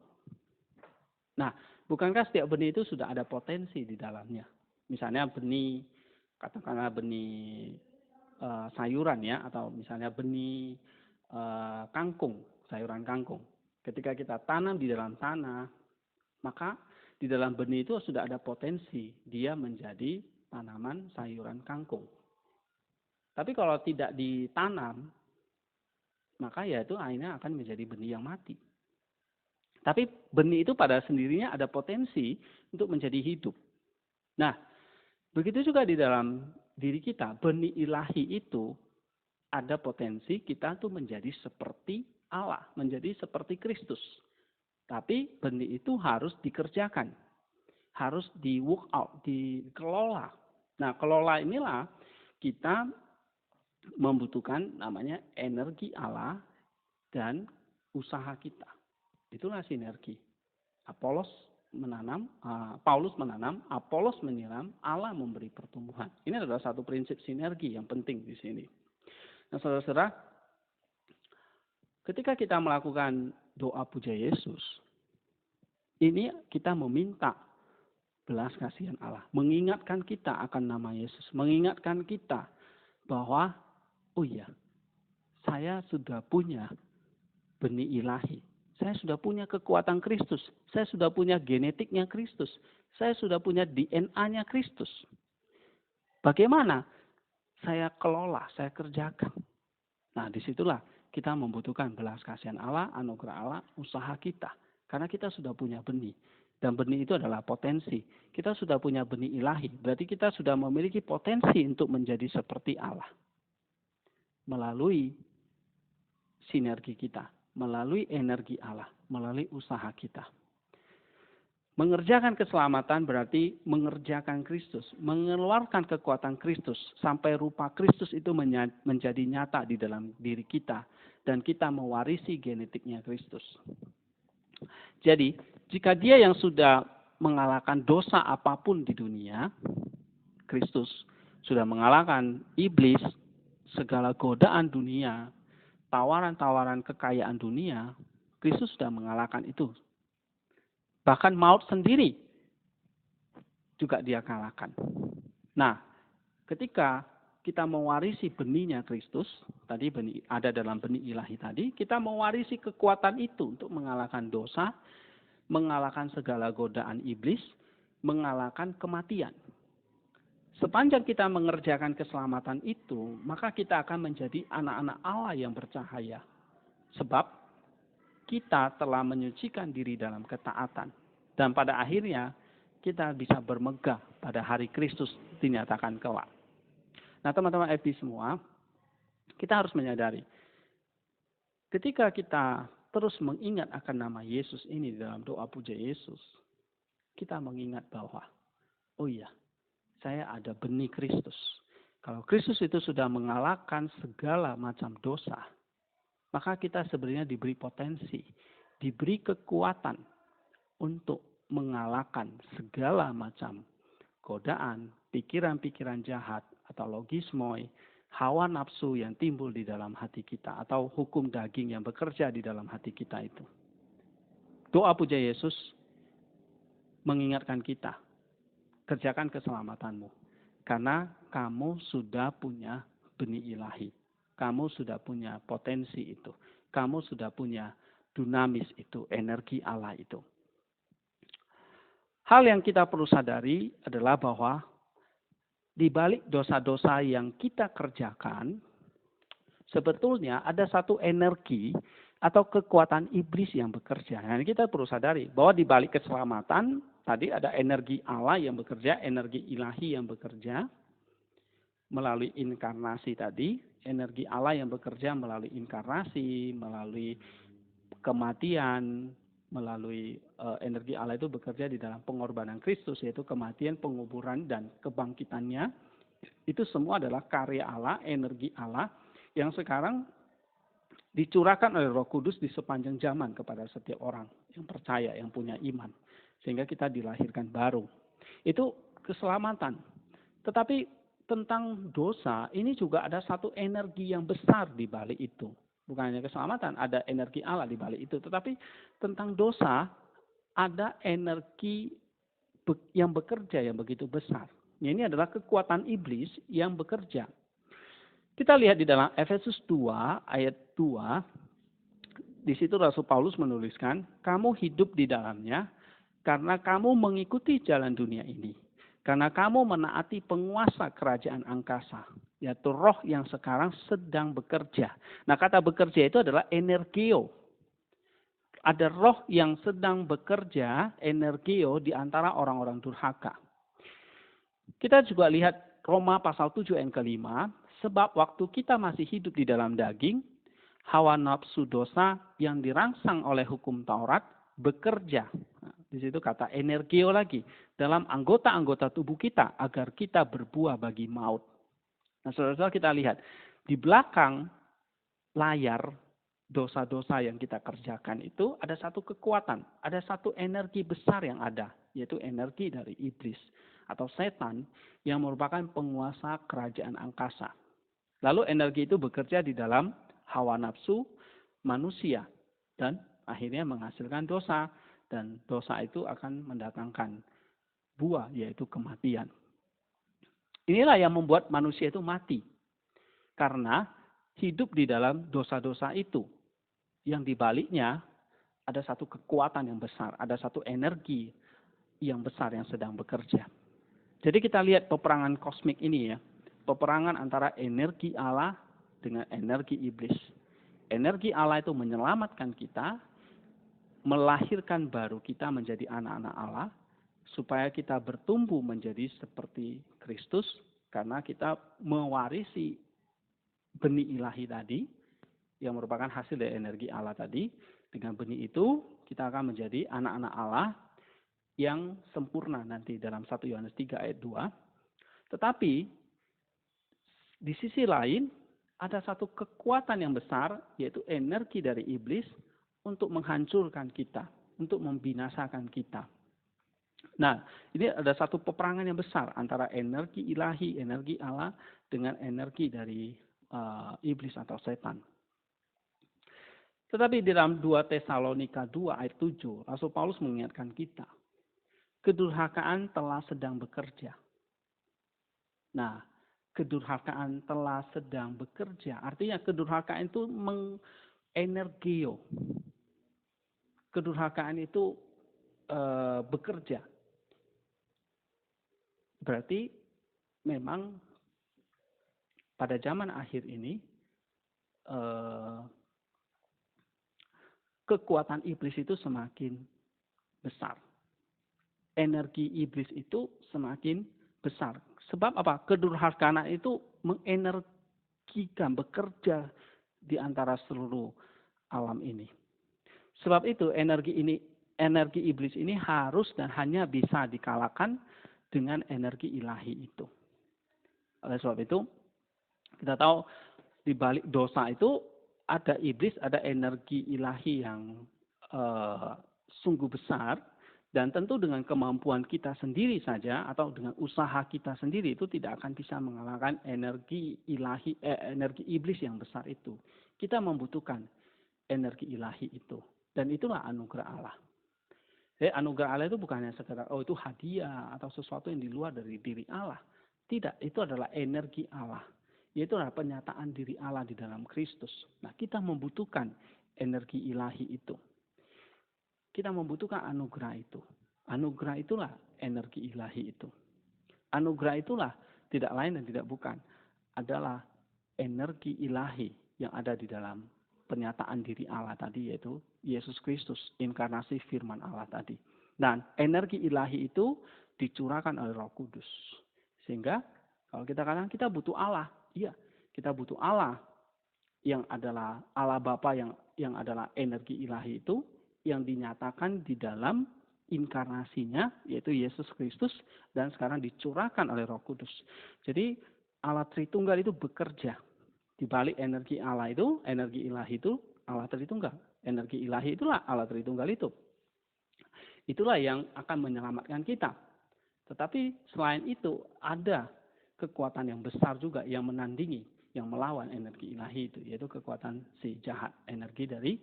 Nah, bukankah setiap benih itu sudah ada potensi di dalamnya? Misalnya benih, katakanlah benih sayuran ya, atau misalnya benih kangkung, sayuran kangkung. Ketika kita tanam di dalam tanah, maka di dalam benih itu sudah ada potensi dia menjadi tanaman sayuran kangkung. Tapi kalau tidak ditanam, maka ya itu akhirnya akan menjadi benih yang mati. Tapi benih itu pada sendirinya ada potensi untuk menjadi hidup. Nah, begitu juga di dalam diri kita, benih ilahi itu ada potensi kita tuh menjadi seperti Allah, menjadi seperti Kristus. Tapi benih itu harus dikerjakan. harus di work out, dikelola. Nah, kelola inilah kita membutuhkan namanya energi Allah dan usaha kita. Itulah sinergi. Paulus menanam, Apolos menyiram, Allah memberi pertumbuhan. Ini adalah satu prinsip sinergi yang penting di sini. Nah, saudara-saudara, ketika kita melakukan doa puja Yesus, ini kita meminta belas kasihan Allah, mengingatkan kita akan nama Yesus, mengingatkan kita bahwa, oh iya, saya sudah punya benih ilahi. Saya sudah punya kekuatan Kristus. Saya sudah punya genetiknya Kristus. Saya sudah punya DNA-nya Kristus. Bagaimana saya kelola, saya kerjakan. Nah, disitulah kita membutuhkan belas kasihan Allah, anugerah Allah, usaha kita. Karena kita sudah punya benih. Dan benih itu adalah potensi. Kita sudah punya benih ilahi. Berarti kita sudah memiliki potensi untuk menjadi seperti Allah. Melalui sinergi kita. Melalui energi Allah, melalui usaha kita. Mengerjakan keselamatan berarti mengerjakan Kristus, mengeluarkan kekuatan Kristus sampai rupa Kristus itu menjadi nyata di dalam diri kita dan kita mewarisi genetiknya Kristus. Jadi, jika dia yang sudah mengalahkan dosa apapun di dunia, Kristus sudah mengalahkan iblis, segala godaan dunia, tawaran-tawaran kekayaan dunia, Kristus sudah mengalahkan itu. Bahkan maut sendiri juga dia kalahkan. Nah, ketika kita mewarisi benihnya Kristus, tadi benih ada dalam benih ilahi tadi, kita mewarisi kekuatan itu untuk mengalahkan dosa, mengalahkan segala godaan iblis, mengalahkan kematian. Sepanjang kita mengerjakan keselamatan itu, maka kita akan menjadi anak-anak Allah yang bercahaya. Sebab kita telah menyucikan diri dalam ketaatan. Dan pada akhirnya kita bisa bermegah pada hari Kristus dinyatakan kelak. Nah, teman-teman FB semua, kita harus menyadari, ketika kita terus mengingat akan nama Yesus ini dalam doa puja Yesus, kita mengingat bahwa, oh iya, saya ada benih Kristus. Kalau Kristus itu sudah mengalahkan segala macam dosa, maka kita sebenarnya diberi potensi, diberi kekuatan untuk mengalahkan segala macam godaan, pikiran-pikiran jahat, atau logismoi, hawa nafsu yang timbul di dalam hati kita, atau hukum daging yang bekerja di dalam hati kita itu. Doa puja Yesus mengingatkan kita, kerjakan keselamatanmu. Karena kamu sudah punya benih ilahi. Kamu sudah punya potensi itu. Kamu sudah punya dunamis itu, energi Allah itu. Hal yang kita perlu sadari adalah bahwa di balik dosa-dosa yang kita kerjakan, sebetulnya ada satu energi atau kekuatan iblis yang bekerja. Nah, kita perlu sadari bahwa di balik keselamatan, tadi ada energi Allah yang bekerja, energi ilahi yang bekerja melalui inkarnasi tadi, energi Allah yang bekerja melalui inkarnasi, melalui kematian, melalui energi Allah itu bekerja di dalam pengorbanan Kristus, yaitu kematian, penguburan, dan kebangkitannya. Itu semua adalah karya Allah, energi Allah yang sekarang dicurahkan oleh Roh Kudus di sepanjang zaman kepada setiap orang yang percaya, yang punya iman. Sehingga kita dilahirkan baru. Itu keselamatan. Tetapi tentang dosa, ini juga ada satu energi yang besar di balik itu. Bukan hanya keselamatan, ada energi Allah di balik itu. Tetapi tentang dosa, ada energi yang bekerja yang begitu besar. Ini adalah kekuatan iblis yang bekerja. Kita lihat di dalam Efesus 2 ayat 2, di situ Rasul Paulus menuliskan, kamu hidup di dalamnya karena kamu mengikuti jalan dunia ini. Karena kamu menaati penguasa kerajaan angkasa, yaitu roh yang sekarang sedang bekerja. Nah, kata bekerja itu adalah energio. Ada roh yang sedang bekerja, energio, di antara orang-orang durhaka. Kita juga lihat Roma pasal 7 ayat ke-5, sebab waktu kita masih hidup di dalam daging, hawa nafsu dosa yang dirangsang oleh hukum Taurat bekerja. Nah, di situ kata energio lagi. Dalam anggota-anggota tubuh kita agar kita berbuah bagi maut. Nah, saudara-saudara kita lihat. Di belakang layar dosa-dosa yang kita kerjakan itu ada satu kekuatan, ada satu energi besar yang ada, yaitu energi dari iblis atau setan yang merupakan penguasa kerajaan angkasa. Lalu energi itu bekerja di dalam hawa nafsu manusia dan akhirnya menghasilkan dosa, dan dosa itu akan mendatangkan buah, yaitu kematian. Inilah yang membuat manusia itu mati karena hidup di dalam dosa-dosa itu. Yang dibaliknya ada satu kekuatan yang besar, ada satu energi yang besar yang sedang bekerja. Jadi kita lihat peperangan kosmik ini ya, peperangan antara energi Allah dengan energi iblis. Energi Allah itu menyelamatkan kita, melahirkan baru kita menjadi anak-anak Allah, supaya kita bertumbuh menjadi seperti Kristus, karena kita mewarisi benih ilahi tadi, yang merupakan hasil dari energi Allah tadi. Dengan benih itu, kita akan menjadi anak-anak Allah yang sempurna nanti dalam 1 Yohanes 3 ayat 2. Tetapi, di sisi lain, ada satu kekuatan yang besar, yaitu energi dari iblis, untuk menghancurkan kita, untuk membinasakan kita. Nah, ini ada satu peperangan yang besar antara energi ilahi, energi Allah, dengan energi dari iblis atau setan. Tetapi di dalam 2 Tesalonika 2 ayat 7, Rasul Paulus mengingatkan kita, kedurhakaan telah sedang bekerja. Nah, kedurhakaan telah sedang bekerja, artinya kedurhakaan itu mengenergio. Kedurhakaan itu bekerja. Berarti memang pada zaman akhir ini kekuatan iblis itu semakin besar. Energi iblis itu semakin besar. Sebab apa? Kedurhakaan itu mengenergikan, bekerja di antara seluruh alam ini. Sebab itu energi iblis ini harus dan hanya bisa dikalahkan dengan energi ilahi itu. Oleh sebab itu, kita tahu di balik dosa itu ada iblis, ada energi ilahi yang sungguh besar, dan tentu dengan kemampuan kita sendiri saja atau dengan usaha kita sendiri itu tidak akan bisa mengalahkan energi ilahi, energi iblis yang besar itu. Kita membutuhkan energi ilahi itu, dan itulah anugerah Allah. Jadi anugerah Allah itu bukan hanya sekedar itu hadiah atau sesuatu yang di luar dari diri Allah. Tidak, itu adalah energi Allah. Yaitu adalah penyataan diri Allah di dalam Kristus. Nah, kita membutuhkan energi ilahi itu. Kita membutuhkan anugerah itu. Anugerah itulah energi ilahi itu. Anugerah itulah tidak lain dan tidak bukan adalah energi ilahi yang ada di dalam penyataan diri Allah tadi, yaitu Yesus Kristus, inkarnasi firman Allah tadi. Dan energi ilahi itu dicurahkan oleh Roh Kudus. Sehingga kalau kita katakan kita butuh Allah, iya, kita butuh Allah yang adalah Allah Bapa yang adalah energi ilahi itu yang dinyatakan di dalam inkarnasinya, yaitu Yesus Kristus, dan sekarang dicurahkan oleh Roh Kudus. Jadi Allah Tritunggal itu bekerja. Di balik energi Allah itu, energi ilahi itu Allah Tritunggal. Energi ilahi itulah Allah Tritunggal itu. Itulah yang akan menyelamatkan kita. Tetapi selain itu ada kekuatan yang besar juga yang menandingi, yang melawan energi ilahi itu, yaitu kekuatan si jahat, energi dari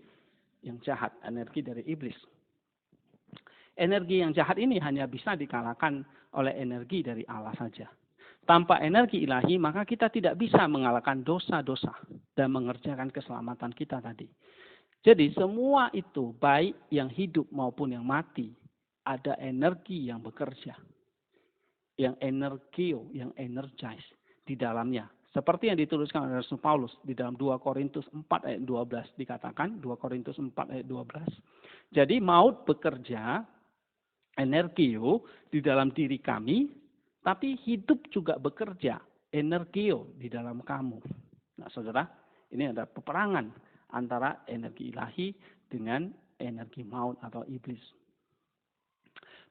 yang jahat, energi dari iblis. Energi yang jahat ini hanya bisa dikalahkan oleh energi dari Allah saja. Tanpa energi ilahi, maka kita tidak bisa mengalahkan dosa-dosa dan mengerjakan keselamatan kita tadi. Jadi semua itu, baik yang hidup maupun yang mati, ada energi yang bekerja. Yang energio, yang energize di dalamnya. Seperti yang dituliskan oleh Rasul Paulus di dalam 2 Korintus 4 ayat 12 dikatakan, 2 Korintus 4 ayat 12. Jadi maut bekerja, energio di dalam diri kami, tapi hidup juga bekerja, energio di dalam kamu. Nah saudara, ini ada peperangan antara energi ilahi dengan energi maut atau iblis.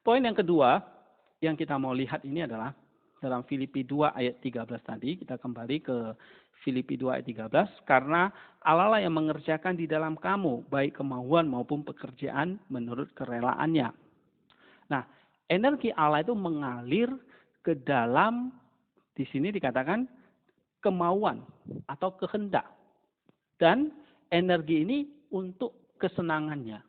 Poin yang kedua yang kita mau lihat ini adalah dalam Filipi 2 ayat 13 tadi. Kita kembali ke Filipi 2 ayat 13. Karena Allah lah yang mengerjakan di dalam kamu, baik kemauan maupun pekerjaan menurut kerelaannya. Nah, energi Allah itu mengalir ke dalam, di sini dikatakan kemauan atau kehendak. Dan energi ini untuk kesenangannya.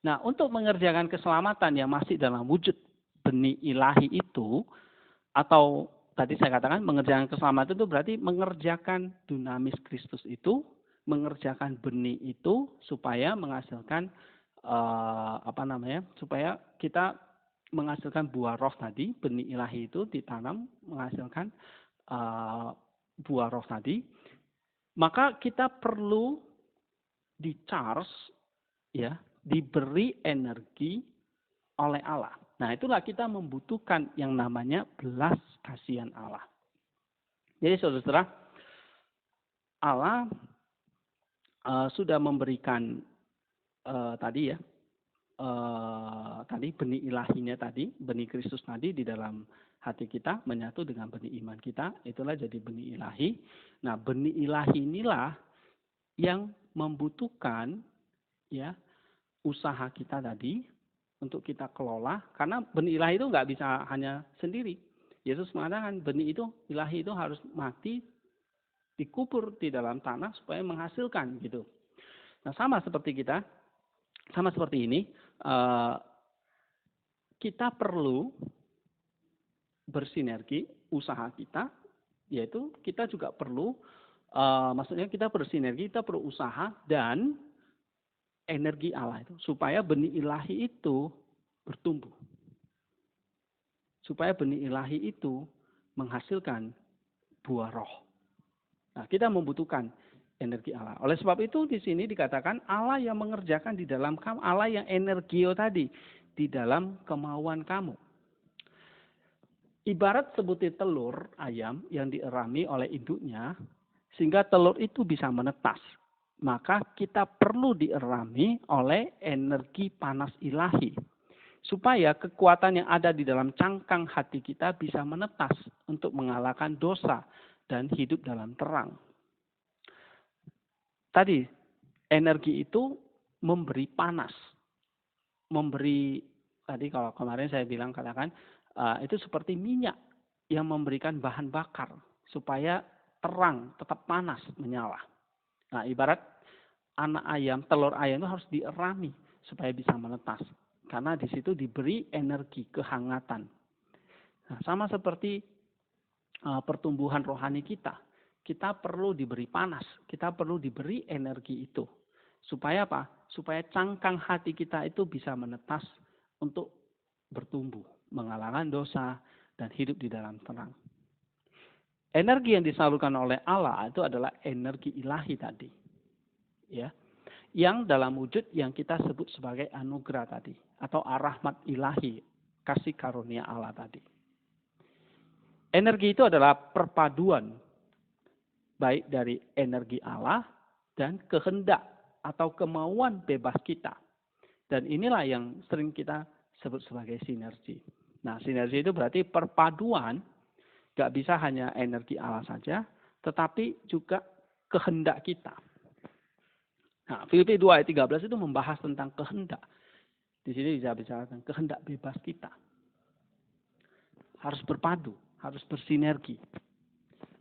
Nah, untuk mengerjakan keselamatan yang masih dalam wujud benih ilahi itu, atau tadi saya katakan mengerjakan keselamatan itu berarti mengerjakan dunamis Kristus itu, mengerjakan benih itu supaya menghasilkan supaya kita menghasilkan buah roh tadi, benih ilahi itu ditanam menghasilkan buah roh tadi, maka kita perlu di-charge, ya, diberi energi oleh Allah. Nah, itulah kita membutuhkan yang namanya belas kasihan Allah. Jadi saudara-saudara, Allah sudah memberikan tadi benih ilahinya tadi, benih Kristus tadi di dalam hati kita menyatu dengan benih iman kita, itulah jadi benih ilahi. Nah, benih ilahi inilah yang membutuhkan, ya, usaha kita tadi untuk kita kelola, karena benih ilahi itu nggak bisa hanya sendiri. Yesus mengatakan benih itu ilahi itu harus mati, dikubur di dalam tanah supaya menghasilkan gitu. Nah, sama seperti ini, kita perlu bersinergi usaha kita, yaitu kita juga perlu, maksudnya kita bersinergi, kita perlu usaha dan energi Allah itu supaya benih ilahi itu bertumbuh. Supaya benih ilahi itu menghasilkan buah roh. Nah, kita membutuhkan energi Allah. Oleh sebab itu di sini dikatakan Allah yang mengerjakan di dalam kamu, Allah yang energio tadi di dalam kemauan kamu. Ibarat sebutir telur ayam yang dierami oleh induknya sehingga telur itu bisa menetas. Maka kita perlu dierami oleh energi panas ilahi. Supaya kekuatan yang ada di dalam cangkang hati kita bisa menetas untuk mengalahkan dosa dan hidup dalam terang. Tadi, energi itu memberi panas. Tadi kalau kemarin saya bilang katakan, itu seperti minyak yang memberikan bahan bakar. Supaya terang, tetap panas, menyala. Nah, ibarat anak ayam, telur ayam itu harus dierami supaya bisa menetas. Karena di situ diberi energi, kehangatan. Nah, sama seperti pertumbuhan rohani kita. Kita perlu diberi panas, kita perlu diberi energi itu. Supaya apa? Supaya cangkang hati kita itu bisa menetas untuk bertumbuh, mengalahkan dosa, dan hidup di dalam terang. Energi yang disalurkan oleh Allah itu adalah energi ilahi tadi. Ya, yang dalam wujud yang kita sebut sebagai anugerah tadi atau rahmat ilahi, kasih karunia Allah tadi. Energi itu adalah perpaduan baik dari energi Allah dan kehendak atau kemauan bebas kita. Dan inilah yang sering kita sebut sebagai sinergi. Nah, sinergi itu berarti perpaduan, gak bisa hanya energi Allah saja, tetapi juga kehendak kita. Nah, Filipi 2 ayat 13 itu membahas tentang kehendak. Di sini bisa bicara tentang kehendak bebas kita. Harus berpadu, harus bersinergi.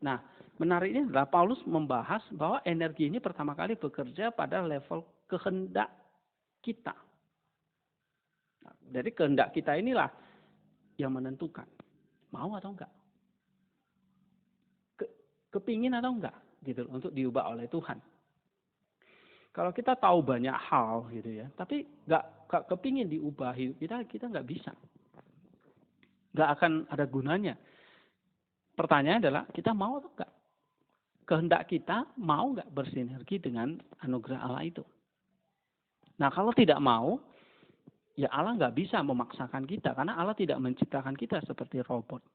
Nah, menariknya adalah Paulus membahas bahwa energi ini pertama kali bekerja pada level kehendak kita. Nah, jadi kehendak kita inilah yang menentukan. Mau atau enggak? Kepingin atau enggak? Gitu, untuk diubah oleh Tuhan. Kalau kita tahu banyak hal gitu ya, tapi nggak kepingin diubah hidup kita nggak bisa, nggak akan ada gunanya. Pertanyaan adalah kita mau atau enggak? Kehendak kita mau nggak bersinergi dengan anugerah Allah itu? Nah, kalau tidak mau, ya Allah nggak bisa memaksakan kita karena Allah tidak menciptakan kita seperti robot.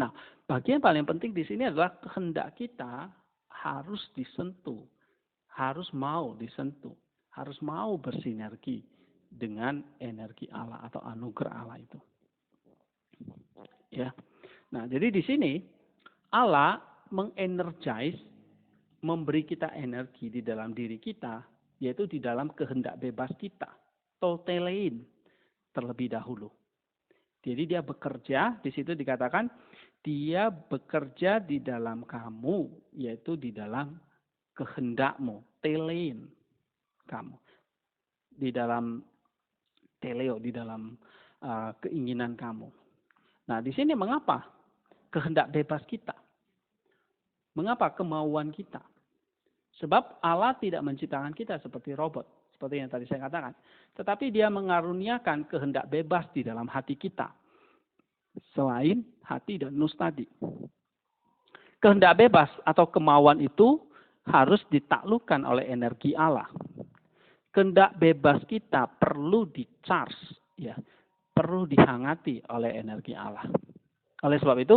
Nah, bagian paling penting di sini adalah kehendak kita harus disentuh. Harus mau disentuh, harus mau bersinergi dengan energi Allah atau anugerah Allah itu. Ya. Nah, jadi di sini Allah mengenergize, memberi kita energi di dalam diri kita, yaitu di dalam kehendak bebas kita, totelein terlebih dahulu. Jadi dia bekerja, di situ dikatakan dia bekerja di dalam kamu, yaitu di dalam kehendakmu, telein kamu. Di dalam teleo, di dalam keinginan kamu. Nah, di sini mengapa kehendak bebas kita? Mengapa kemauan kita? Sebab Allah tidak menciptakan kita seperti robot, seperti yang tadi saya katakan. Tetapi dia mengaruniakan kehendak bebas di dalam hati kita. Selain hati dan nus tadi. Kehendak bebas atau kemauan itu harus ditaklukkan oleh energi Allah. Kehendak bebas kita perlu di-charge, ya, perlu dihangati oleh energi Allah. Oleh sebab itu,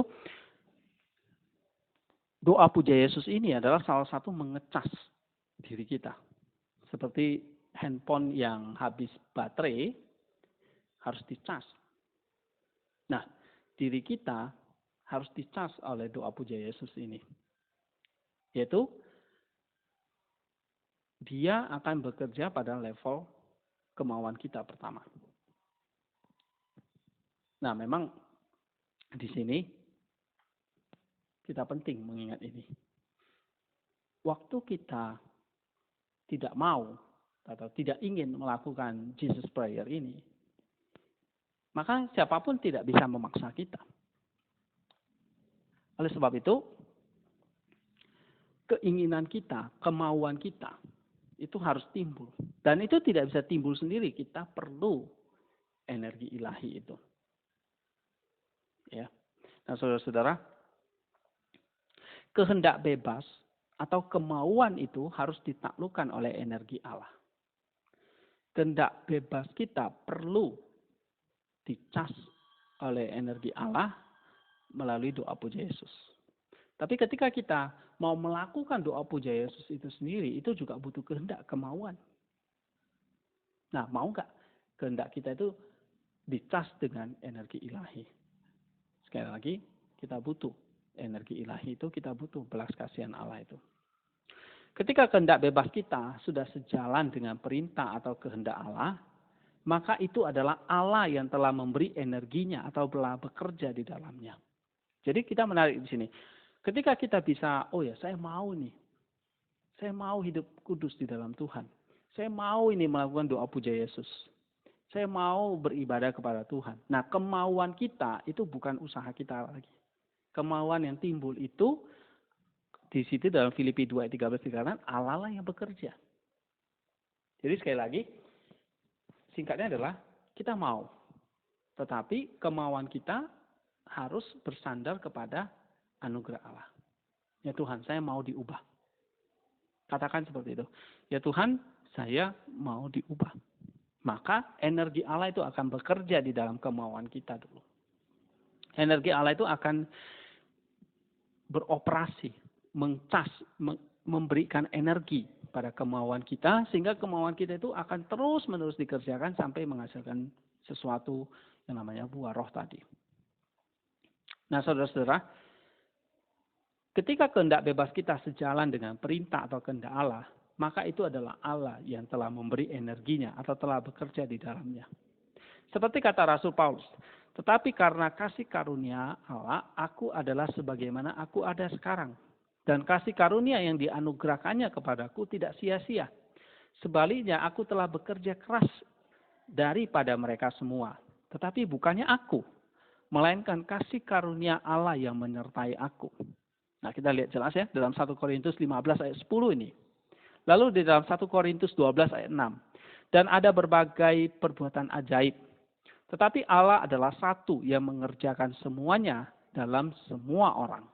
doa puja Yesus ini adalah salah satu mengecas diri kita. Seperti handphone yang habis baterai harus dicas. Nah, diri kita harus dicas oleh doa puja Yesus ini. Yaitu, dia akan bekerja pada level kemauan kita pertama. Nah, memang di sini kita penting mengingat ini. Waktu kita tidak mau atau tidak ingin melakukan Jesus Prayer ini, maka siapapun tidak bisa memaksa kita. Oleh sebab itu, keinginan kita, kemauan kita, itu harus timbul. Dan itu tidak bisa timbul sendiri, kita perlu energi ilahi itu. Ya. Nah, saudara-saudara, kehendak bebas atau kemauan itu harus ditaklukkan oleh energi Allah. Kehendak bebas kita perlu dicas oleh energi Allah melalui doa puja Yesus. Tapi ketika kita mau melakukan doa puja Yesus itu sendiri, itu juga butuh kehendak, kemauan. Nah, mau nggak kehendak kita itu dicas dengan energi ilahi? Sekali lagi, kita butuh energi ilahi itu, kita butuh belas kasihan Allah itu. Ketika kehendak bebas kita sudah sejalan dengan perintah atau kehendak Allah, maka itu adalah Allah yang telah memberi energinya atau telah bekerja di dalamnya. Jadi kita menarik di sini. Ketika kita bisa, oh ya saya mau nih. Saya mau hidup kudus di dalam Tuhan. Saya mau ini melakukan doa puja Yesus. Saya mau beribadah kepada Tuhan. Nah, kemauan kita itu bukan usaha kita lagi. Kemauan yang timbul itu di situ dalam Filipi 2 ayat 13 dikatakan Allah lah yang bekerja. Jadi sekali lagi, singkatnya adalah kita mau. Tetapi kemauan kita harus bersandar kepada anugerah Allah. Ya Tuhan, saya mau diubah. Katakan seperti itu. Ya Tuhan, saya mau diubah. Maka energi Allah itu akan bekerja di dalam kemauan kita dulu. Energi Allah itu akan beroperasi, mengcas, memberikan energi pada kemauan kita, sehingga kemauan kita itu akan terus-menerus dikerjakan sampai menghasilkan sesuatu yang namanya buah roh tadi. Nah, saudara-saudara, ketika kehendak bebas kita sejalan dengan perintah atau kehendak Allah, maka itu adalah Allah yang telah memberi energinya atau telah bekerja di dalamnya. Seperti kata Rasul Paulus, tetapi karena kasih karunia Allah, aku adalah sebagaimana aku ada sekarang. Dan kasih karunia yang dianugerahkannya kepadaku tidak sia-sia. Sebaliknya aku telah bekerja keras daripada mereka semua. Tetapi bukannya aku, melainkan kasih karunia Allah yang menyertai aku. Nah, kita lihat jelas ya dalam 1 Korintus 15 ayat 10 ini. Lalu di dalam 1 Korintus 12 ayat 6. Dan ada berbagai perbuatan ajaib. Tetapi Allah adalah satu yang mengerjakan semuanya dalam semua orang.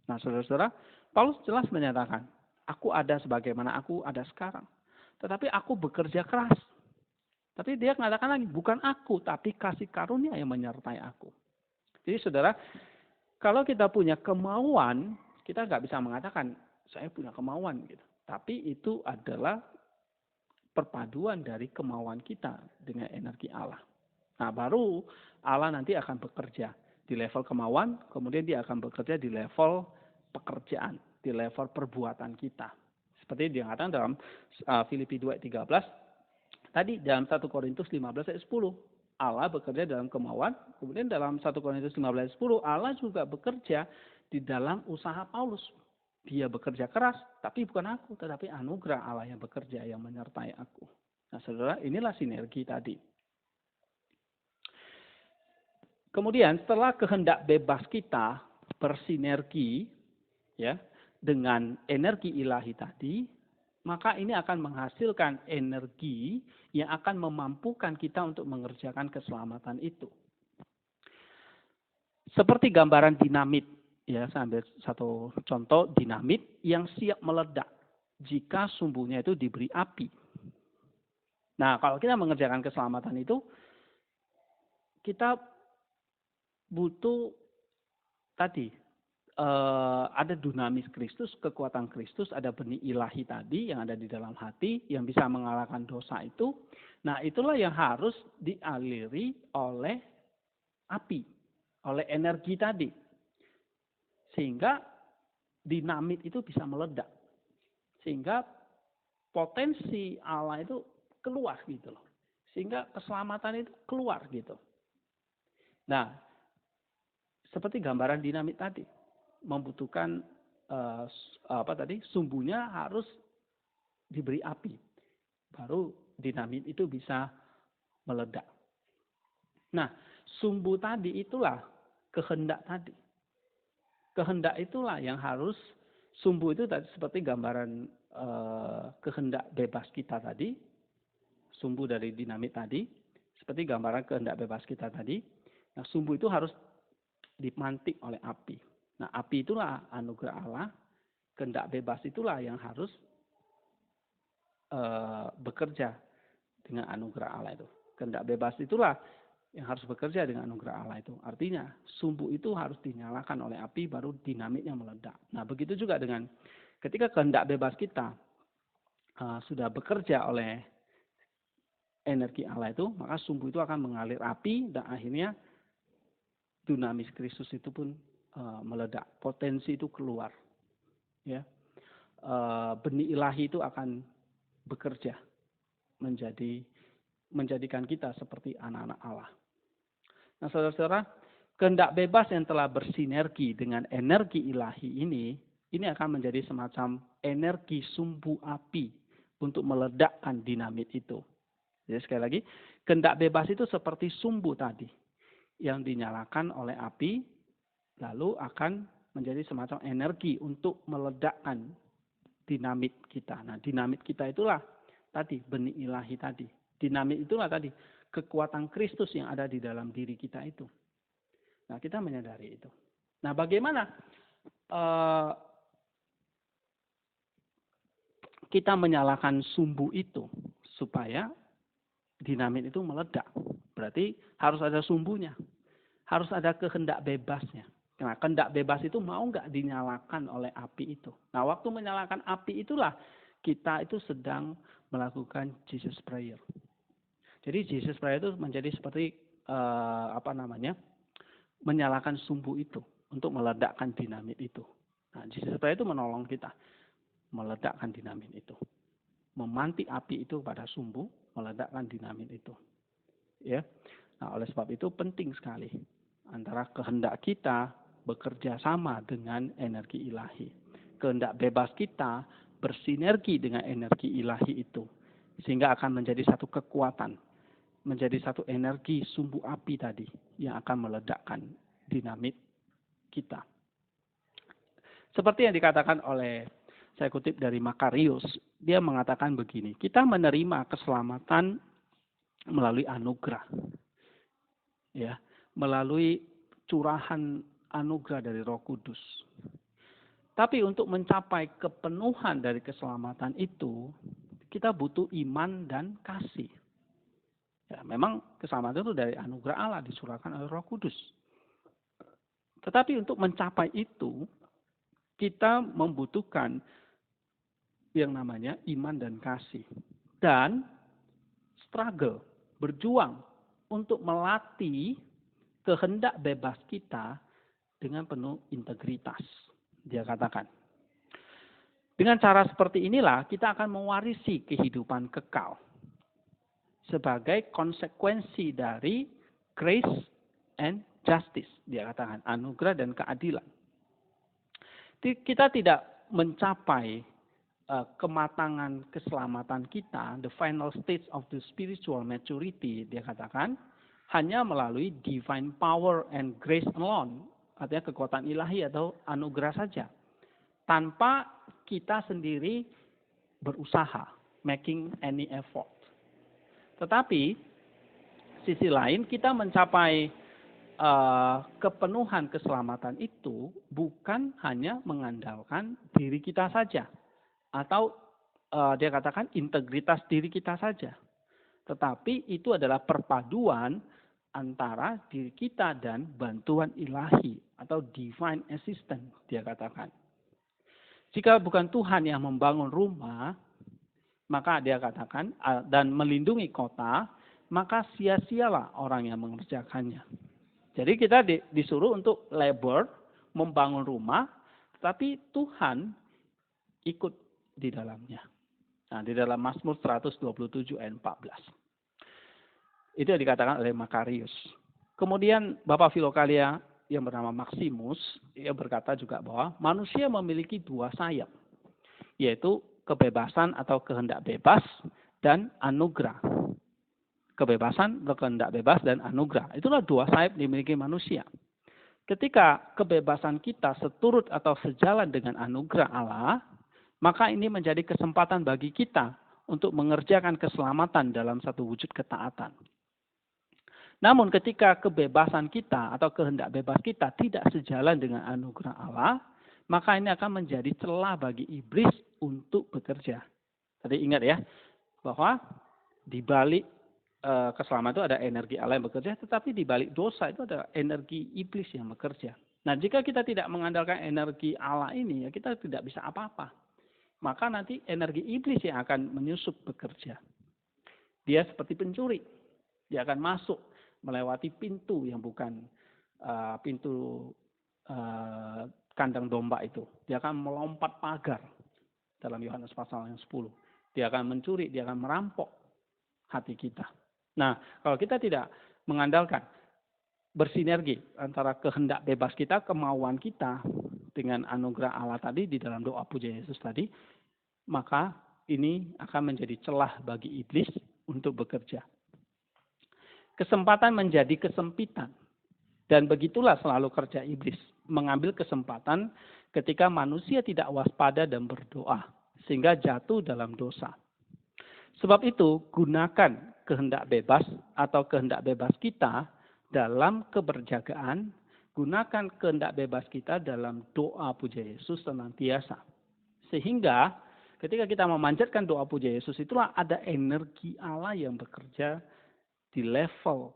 Nah, saudara-saudara, Paulus jelas menyatakan, aku ada sebagaimana aku ada sekarang. Tetapi aku bekerja keras. Tapi dia mengatakan lagi, bukan aku, tapi kasih karunia yang menyertai aku. Jadi saudara, kalau kita punya kemauan, kita nggak bisa mengatakan, saya punya kemauan gitu. Tapi itu adalah perpaduan dari kemauan kita dengan energi Allah. Nah, baru Allah nanti akan bekerja di level kemauan, kemudian dia akan bekerja di level pekerjaan, di level perbuatan kita. Seperti dikatakan dalam Filipi 2:13, tadi dalam 1 Korintus 15 ayat 10. Allah bekerja dalam kemauan, kemudian dalam 1 Korintus 15 ayat 10, Allah juga bekerja di dalam usaha Paulus. Dia bekerja keras, tapi bukan aku, tetapi anugerah Allah yang bekerja, yang menyertai aku. Nah, saudara, inilah sinergi tadi. Kemudian setelah kehendak bebas kita bersinergi ya dengan energi ilahi tadi, maka ini akan menghasilkan energi yang akan memampukan kita untuk mengerjakan keselamatan itu. Seperti gambaran dinamit, ya, saya ambil satu contoh dinamit yang siap meledak jika sumbunya itu diberi api. Nah, kalau kita mengerjakan keselamatan itu, kita butuh tadi ada dunamis Kristus, kekuatan Kristus, ada benih ilahi tadi yang ada di dalam hati yang bisa mengalahkan dosa itu. Nah, itulah yang harus dialiri oleh api, oleh energi tadi. Sehingga dinamit itu bisa meledak. Sehingga potensi Allah itu keluar gitu loh. Sehingga keselamatan itu keluar gitu. Nah, seperti gambaran dinamit tadi, membutuhkan sumbunya harus diberi api, baru dinamit itu bisa meledak. Nah, sumbu tadi itulah kehendak tadi. Kehendak itulah yang harus, sumbu itu tadi seperti gambaran kehendak bebas kita tadi, sumbu dari dinamit tadi, seperti gambaran kehendak bebas kita tadi. Nah, sumbu itu harus dimantik oleh api. Nah, api itulah anugerah Allah, kehendak bebas itulah yang harus bekerja dengan anugerah Allah itu. Kehendak bebas itulah yang harus bekerja dengan anugerah Allah itu. Artinya, sumbu itu harus dinyalakan oleh api, baru dinamitnya meledak. Nah, begitu juga dengan ketika kehendak bebas kita sudah bekerja oleh energi Allah itu, maka sumbu itu akan mengalir api, dan akhirnya dunamis Kristus itu pun meledak, potensi itu keluar, ya, benih ilahi itu akan bekerja menjadikan kita seperti anak-anak Allah. Nah, saudara-saudara, kehendak bebas yang telah bersinergi dengan energi ilahi ini akan menjadi semacam energi sumbu api untuk meledakkan dinamit itu. Jadi sekali lagi, kehendak bebas itu seperti sumbu tadi yang dinyalakan oleh api, lalu akan menjadi semacam energi untuk meledakkan dinamit kita. Nah, dinamit kita itulah tadi benih ilahi tadi. Dinamit itulah tadi kekuatan Kristus yang ada di dalam diri kita itu. Nah, kita menyadari itu. Nah, bagaimana kita menyalakan sumbu itu supaya dinamit itu meledak? Berarti harus ada sumbunya. Harus ada kehendak bebasnya. Nah, kehendak bebas itu mau nggak dinyalakan oleh api itu. Nah, waktu menyalakan api itulah kita itu sedang melakukan Jesus Prayer. Jadi Jesus Prayer itu menjadi seperti menyalakan sumbu itu untuk meledakkan dinamit itu. Nah, Jesus Prayer itu menolong kita meledakkan dinamit itu. Memantik api itu pada sumbu, meledakkan dinamit itu. Ya. Nah, oleh sebab itu penting sekali antara kehendak kita bekerja sama dengan energi ilahi. Kehendak bebas kita bersinergi dengan energi ilahi itu. Sehingga akan menjadi satu kekuatan. Menjadi satu energi sumbu api tadi yang akan meledakkan dinamit kita. Seperti yang dikatakan oleh, saya kutip dari Makarius, dia mengatakan begini, kita menerima keselamatan melalui anugerah. Ya, melalui curahan anugerah dari Roh Kudus. Tapi untuk mencapai kepenuhan dari keselamatan itu, kita butuh iman dan kasih. Ya, memang keselamatan itu dari anugerah Allah dicurahkan oleh Roh Kudus. Tetapi untuk mencapai itu, kita membutuhkan yang namanya iman dan kasih. dan struggle, berjuang untuk melatih kehendak bebas kita dengan penuh integritas. Dia katakan, dengan cara seperti inilah kita akan mewarisi kehidupan kekal sebagai konsekuensi dari grace and justice. Dia katakan, anugerah dan keadilan. Kita tidak mencapai kematangan keselamatan kita, the final stage of the spiritual maturity, dia katakan, hanya melalui divine power and grace alone, artinya kekuatan ilahi atau anugerah saja, tanpa kita sendiri berusaha, making any effort. Tetapi, sisi lain kita mencapai kepenuhan keselamatan itu bukan hanya mengandalkan diri kita saja, atau dia katakan integritas diri kita saja. Tetapi itu adalah perpaduan antara diri kita dan bantuan ilahi atau divine assistance, dia katakan. Jika bukan Tuhan yang membangun rumah, maka dia katakan, dan melindungi kota, maka sia-sialah orang yang mengerjakannya. Jadi kita disuruh untuk labor, membangun rumah, tetapi Tuhan ikut di dalamnya. Nah, di dalam Mazmur 127 ayat 14. Itu yang dikatakan oleh Makarius. Kemudian Bapak Filokalia yang bernama Maximus, ia berkata juga bahwa manusia memiliki dua sayap, yaitu kebebasan atau kehendak bebas dan anugerah. Kebebasan, kehendak bebas, dan anugerah. Itulah dua sayap dimiliki manusia. Ketika kebebasan kita seturut atau sejalan dengan anugerah Allah, maka ini menjadi kesempatan bagi kita untuk mengerjakan keselamatan dalam satu wujud ketaatan. Namun ketika kebebasan kita atau kehendak bebas kita tidak sejalan dengan anugerah Allah, maka ini akan menjadi celah bagi iblis untuk bekerja. Tadi ingat ya, bahwa di balik keselamatan itu ada energi Allah yang bekerja, tetapi di balik dosa itu ada energi iblis yang bekerja. Nah, jika kita tidak mengandalkan energi Allah ini, ya kita tidak bisa apa-apa. Maka nanti energi iblis yang akan menyusup bekerja. Dia seperti pencuri. Dia akan masuk melewati pintu yang bukan pintu kandang domba itu. Dia akan melompat pagar dalam Yohanes pasal yang 10. Dia akan mencuri, dia akan merampok hati kita. Nah, kalau kita tidak mengandalkan bersinergi antara kehendak bebas kita, kemauan kita dengan anugerah Allah tadi di dalam doa puja Yesus tadi, maka ini akan menjadi celah bagi iblis untuk bekerja. Kesempatan menjadi kesempitan. Dan begitulah selalu kerja iblis, mengambil kesempatan ketika manusia tidak waspada dan berdoa, sehingga jatuh dalam dosa. Sebab itu, gunakan kehendak bebas atau kehendak bebas kita dalam keberjagaan, gunakan kehendak bebas kita dalam doa puja Yesus senantiasa. Sehingga ketika kita memanjatkan doa puja Yesus, itulah ada energi Allah yang bekerja di level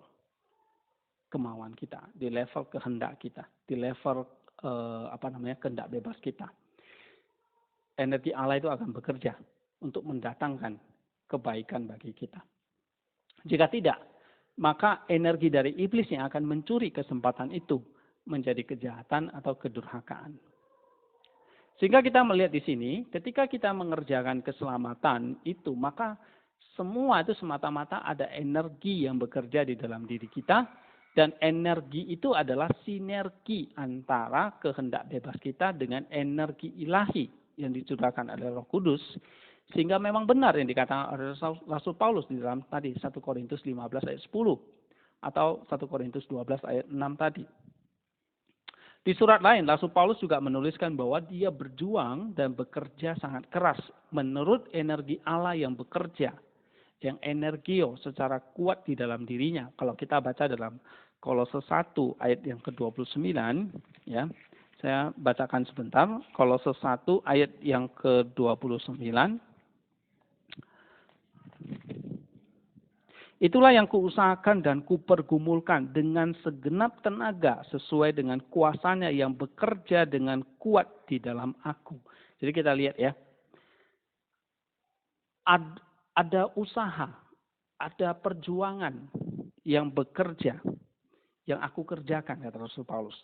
kemauan kita, di level kehendak kita, di level kehendak bebas kita. Energi Allah itu akan bekerja untuk mendatangkan kebaikan bagi kita. Jika tidak, maka energi dari iblis yang akan mencuri kesempatan itu menjadi kejahatan atau kedurhakaan. Sehingga kita melihat di sini, ketika kita mengerjakan keselamatan itu, maka semua itu semata-mata ada energi yang bekerja di dalam diri kita, dan energi itu adalah sinergi antara kehendak bebas kita dengan energi ilahi yang dicurahkan oleh Roh Kudus, sehingga memang benar yang dikatakan oleh Rasul Paulus di dalam tadi 1 Korintus 15 ayat 10 atau 1 Korintus 12 ayat 6 tadi. Di surat lain, Rasul Paulus juga menuliskan bahwa dia berjuang dan bekerja sangat keras menurut energi Allah yang bekerja, yang energio secara kuat di dalam dirinya. Kalau kita baca dalam Kolose 1 ayat yang ke-29, ya, saya bacakan sebentar. Kolose 1 ayat yang ke-29. Itulah yang kuusahakan dan kupergumulkan dengan segenap tenaga sesuai dengan kuasanya yang bekerja dengan kuat di dalam aku. Jadi kita lihat ya. ada usaha, ada perjuangan yang bekerja, yang aku kerjakan, kata Rasul Paulus.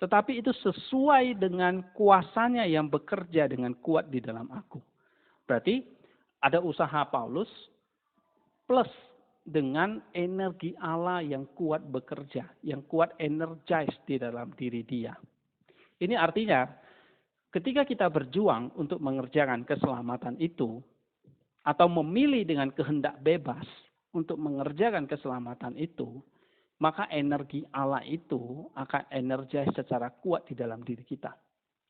Tetapi itu sesuai dengan kuasanya yang bekerja dengan kuat di dalam aku. Berarti ada usaha Paulus plus dengan energi Allah yang kuat bekerja, yang kuat energize di dalam diri dia. Ini artinya ketika kita berjuang untuk mengerjakan keselamatan itu, atau memilih dengan kehendak bebas untuk mengerjakan keselamatan itu, maka energi Allah itu akan energize secara kuat di dalam diri kita.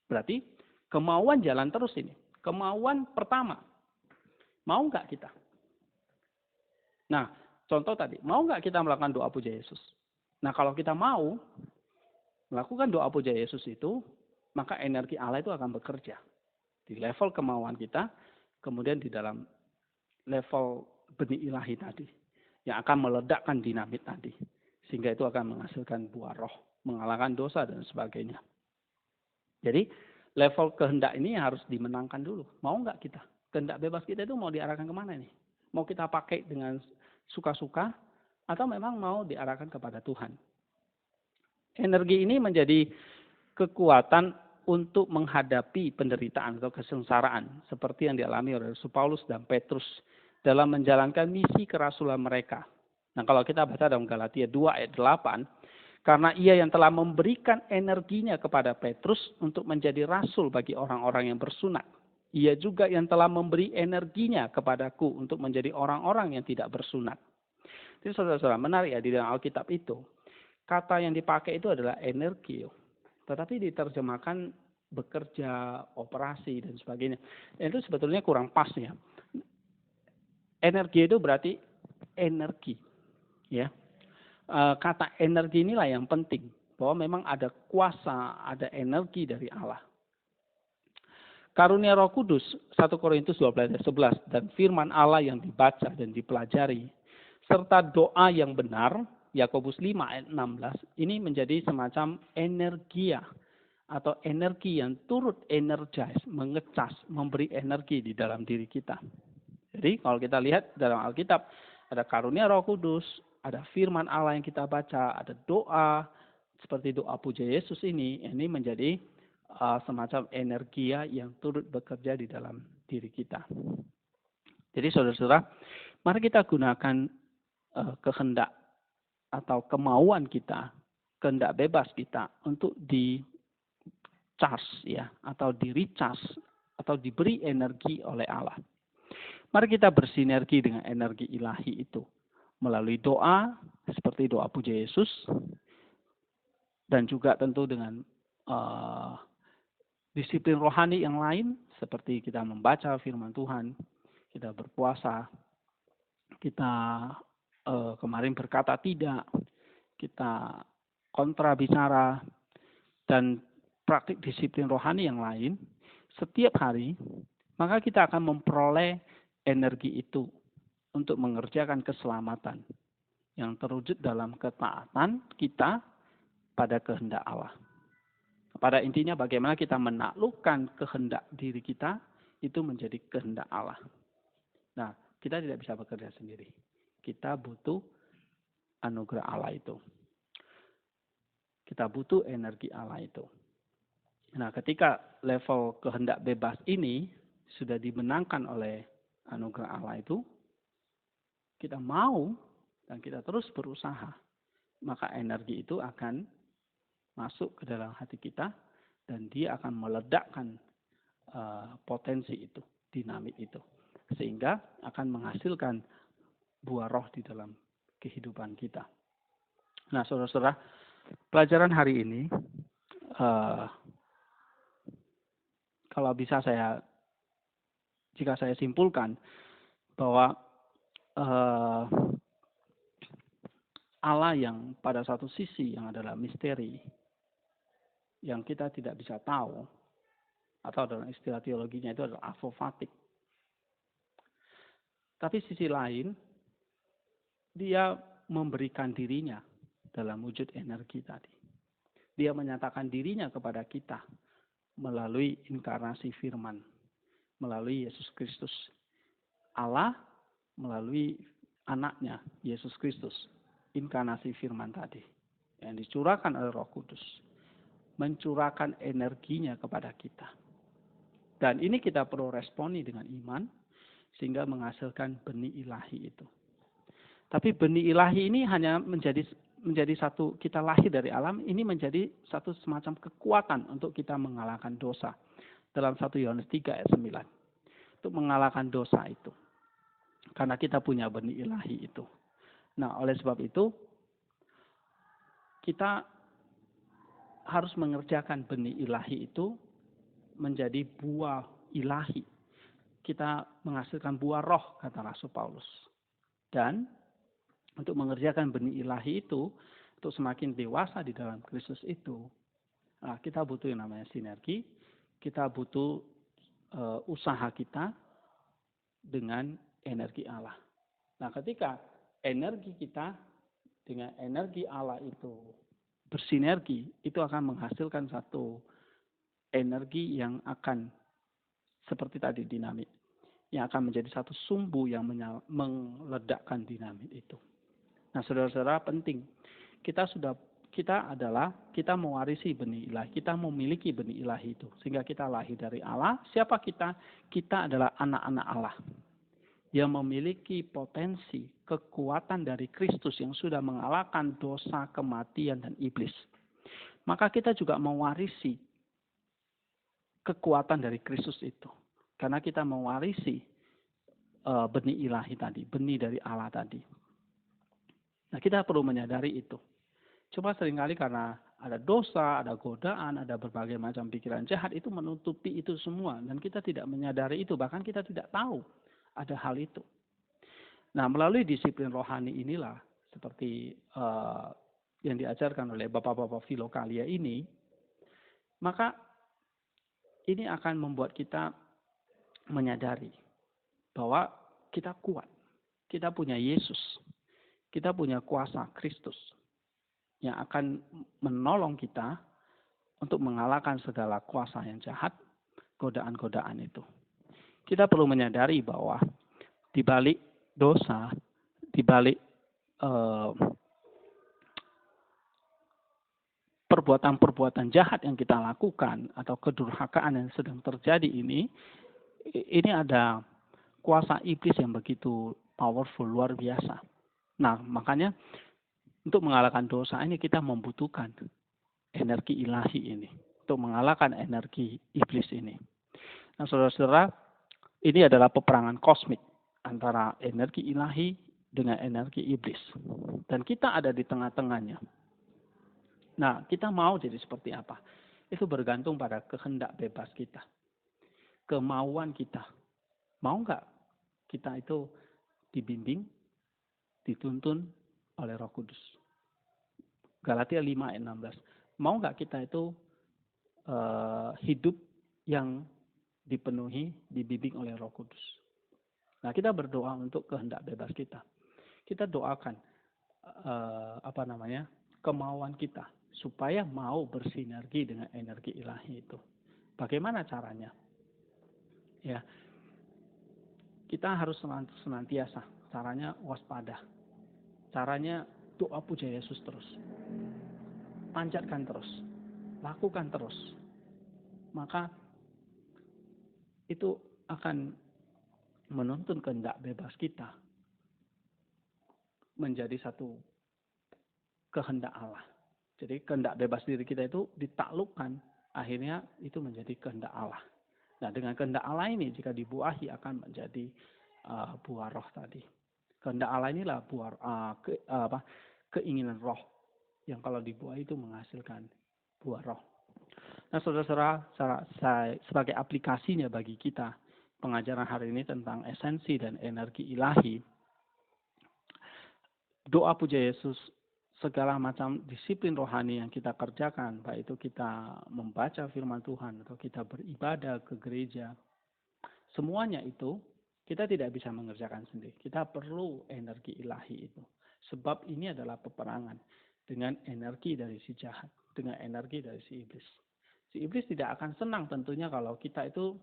Berarti kemauan jalan terus ini. Kemauan pertama, mau nggak kita? Nah, contoh tadi, mau nggak kita melakukan doa puja Yesus? Nah, kalau kita mau melakukan doa puja Yesus itu, maka energi Allah itu akan bekerja di level kemauan kita, kemudian di dalam level benih ilahi tadi, yang akan meledakkan dinamit tadi, sehingga itu akan menghasilkan buah roh, mengalahkan dosa dan sebagainya. Jadi level kehendak ini harus dimenangkan dulu. Mau nggak kita? Kehendak bebas kita itu mau diarahkan kemana nih? Mau kita pakai dengan suka-suka, atau memang mau diarahkan kepada Tuhan? Energi ini menjadi kekuatan untuk menghadapi penderitaan atau kesengsaraan seperti yang dialami oleh Rasul Paulus dan Petrus dalam menjalankan misi kerasulan mereka. Nah, kalau kita baca dalam Galatia 2 ayat 8, karena ia yang telah memberikan energinya kepada Petrus untuk menjadi rasul bagi orang-orang yang bersunat. Ia juga yang telah memberi energinya kepadaku untuk menjadi orang-orang yang tidak bersunat. Jadi saudara-saudara, menarik ya, di dalam Alkitab itu, kata yang dipakai itu adalah energi. Tetapi diterjemahkan bekerja, operasi, dan sebagainya. Itu sebetulnya kurang pas ya. Energi itu berarti energi. Ya. Kata energi inilah yang penting. Bahwa memang ada kuasa, ada energi dari Allah. Karunia Roh Kudus, 1 Korintus 12 ayat 11, dan firman Allah yang dibaca dan dipelajari, serta doa yang benar, Yakobus 5 ayat 16, ini menjadi semacam energia atau energi yang turut energize, mengecas, memberi energi di dalam diri kita. Jadi kalau kita lihat dalam Alkitab, ada karunia Roh Kudus, ada firman Allah yang kita baca, ada doa, seperti doa puja Yesus ini menjadi semacam energia yang turut bekerja di dalam diri kita. Jadi saudara-saudara, mari kita gunakan kehendak atau kemauan kita, kehendak bebas kita untuk di charge ya, atau di recharge, atau diberi energi oleh Allah. Mari kita bersinergi dengan energi ilahi itu melalui doa seperti doa puja Yesus, dan juga tentu dengan disiplin rohani yang lain seperti kita membaca firman Tuhan, kita berpuasa, kita kemarin berkata tidak, kita kontra bicara, dan praktik disiplin rohani yang lain setiap hari, maka kita akan memperoleh energi itu untuk mengerjakan keselamatan yang terwujud dalam ketaatan kita pada kehendak Allah. Pada intinya bagaimana kita menaklukkan kehendak diri kita itu menjadi kehendak Allah. Nah, kita tidak bisa bekerja sendiri. Kita butuh anugerah Allah itu. Kita butuh energi Allah itu. Nah, ketika level kehendak bebas ini sudah dimenangkan oleh anugerah Allah itu, kita mau dan kita terus berusaha, maka energi itu akan masuk ke dalam hati kita dan dia akan meledakkan potensi itu, dinamit itu, sehingga akan menghasilkan buah roh di dalam kehidupan kita. Nah, saudara-saudara, pelajaran hari ini, kalau bisa jika saya simpulkan bahwa Allah yang pada satu sisi yang adalah misteri, yang kita tidak bisa tahu, atau dalam istilah teologinya itu adalah apofatik. Tapi sisi lain, dia memberikan dirinya dalam wujud energi tadi. Dia menyatakan dirinya kepada kita melalui inkarnasi firman, melalui Yesus Kristus. Allah melalui anaknya, Yesus Kristus, inkarnasi firman tadi, yang dicurahkan oleh Roh Kudus, mencurahkan energinya kepada kita. Dan ini kita perlu responi dengan iman, sehingga menghasilkan benih ilahi itu. Tapi benih ilahi ini hanya menjadi satu, kita lahir dari alam, ini menjadi satu semacam kekuatan untuk kita mengalahkan dosa. Dalam 1 Yohanes 3 ayat 9. Untuk mengalahkan dosa itu. Karena kita punya benih ilahi itu. Nah, oleh sebab itu, kita harus mengerjakan benih ilahi itu menjadi buah ilahi. Kita menghasilkan buah roh, kata Rasul Paulus. Dan untuk mengerjakan benih ilahi itu, untuk semakin dewasa di dalam Kristus itu, kita butuh yang namanya sinergi, kita butuh usaha kita dengan energi Allah. Nah, ketika energi kita dengan energi Allah itu bersinergi, itu akan menghasilkan satu energi yang akan seperti tadi dinamit, yang akan menjadi satu sumbu yang meledakkan dinamit itu. Nah, saudara-saudara, penting. Kita mewarisi benih ilahi. Kita memiliki benih ilahi itu. Sehingga kita lahir dari Allah. Siapa kita? Kita adalah anak-anak Allah. Yang memiliki potensi, kekuatan dari Kristus yang sudah mengalahkan dosa, kematian, dan iblis. Maka kita juga mewarisi kekuatan dari Kristus itu. Karena kita mewarisi benih ilahi tadi. Benih dari Allah tadi. Nah, kita perlu menyadari itu. Cuma seringkali karena ada dosa, ada godaan, ada berbagai macam pikiran jahat, itu menutupi itu semua. Dan kita tidak menyadari itu, bahkan kita tidak tahu ada hal itu. Nah, melalui disiplin rohani inilah, seperti yang diajarkan oleh bapak-bapak Filokalia ini, maka ini akan membuat kita menyadari bahwa kita kuat. Kita punya Yesus. Kita punya kuasa Kristus yang akan menolong kita untuk mengalahkan segala kuasa yang jahat, godaan-godaan itu. Kita perlu menyadari bahwa di balik dosa, di balik perbuatan-perbuatan jahat yang kita lakukan atau kedurhakaan yang sedang terjadi ini ada kuasa iblis yang begitu powerful, luar biasa. Nah, makanya untuk mengalahkan dosa ini kita membutuhkan energi ilahi ini. Untuk mengalahkan energi iblis ini. Nah, saudara-saudara, ini adalah peperangan kosmik antara energi ilahi dengan energi iblis. Dan kita ada di tengah-tengahnya. Nah, kita mau jadi seperti apa? Itu bergantung pada kehendak bebas kita. Kemauan kita. Mau nggak kita itu dibimbing, dituntun oleh Roh Kudus? Galatia 5 ayat 16. Mau nggak kita itu hidup yang dipenuhi, dibimbing oleh Roh Kudus? Nah, kita berdoa untuk kehendak bebas kita. Kita doakan kemauan kita supaya mau bersinergi dengan energi ilahi itu. Bagaimana caranya? Ya, kita harus senantiasa. Caranya waspada. Caranya doa puja Yesus terus. Panjatkan terus. Lakukan terus. Maka itu akan menuntun kehendak bebas kita menjadi satu kehendak Allah. Jadi kehendak bebas diri kita itu ditaklukkan. Akhirnya itu menjadi kehendak Allah. Nah, dengan kehendak Allah ini jika dibuahi akan menjadi buah roh tadi. Kehendak Allah inilah buah keinginan roh yang kalau dibuahi itu menghasilkan buah roh. Nah, saudara-saudara, sebagai aplikasinya bagi kita pengajaran hari ini tentang esensi dan energi ilahi, doa puja Yesus, segala macam disiplin rohani yang kita kerjakan, baik itu kita membaca firman Tuhan atau kita beribadah ke gereja, semuanya itu kita tidak bisa mengerjakan sendiri. Kita perlu energi ilahi itu. Sebab ini adalah peperangan dengan energi dari si jahat, dengan energi dari si iblis. Si iblis tidak akan senang tentunya kalau kita itu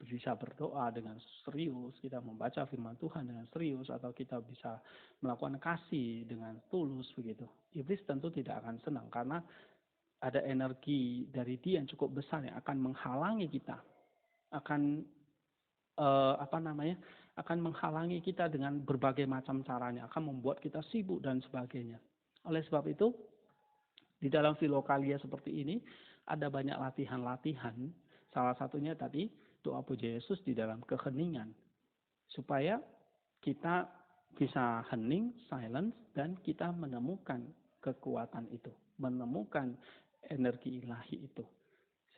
bisa berdoa dengan serius, kita membaca firman Tuhan dengan serius, atau kita bisa melakukan kasih dengan tulus begitu. Iblis tentu tidak akan senang karena ada energi dari dia yang cukup besar yang akan menghalangi kita, akan akan menghalangi kita dengan berbagai macam caranya, akan membuat kita sibuk dan sebagainya. Oleh sebab itu, di dalam Filokalia seperti ini ada banyak latihan-latihan. Salah satunya tadi doa puji Yesus di dalam keheningan, supaya kita bisa hening, silence, dan kita menemukan kekuatan itu, menemukan energi ilahi itu.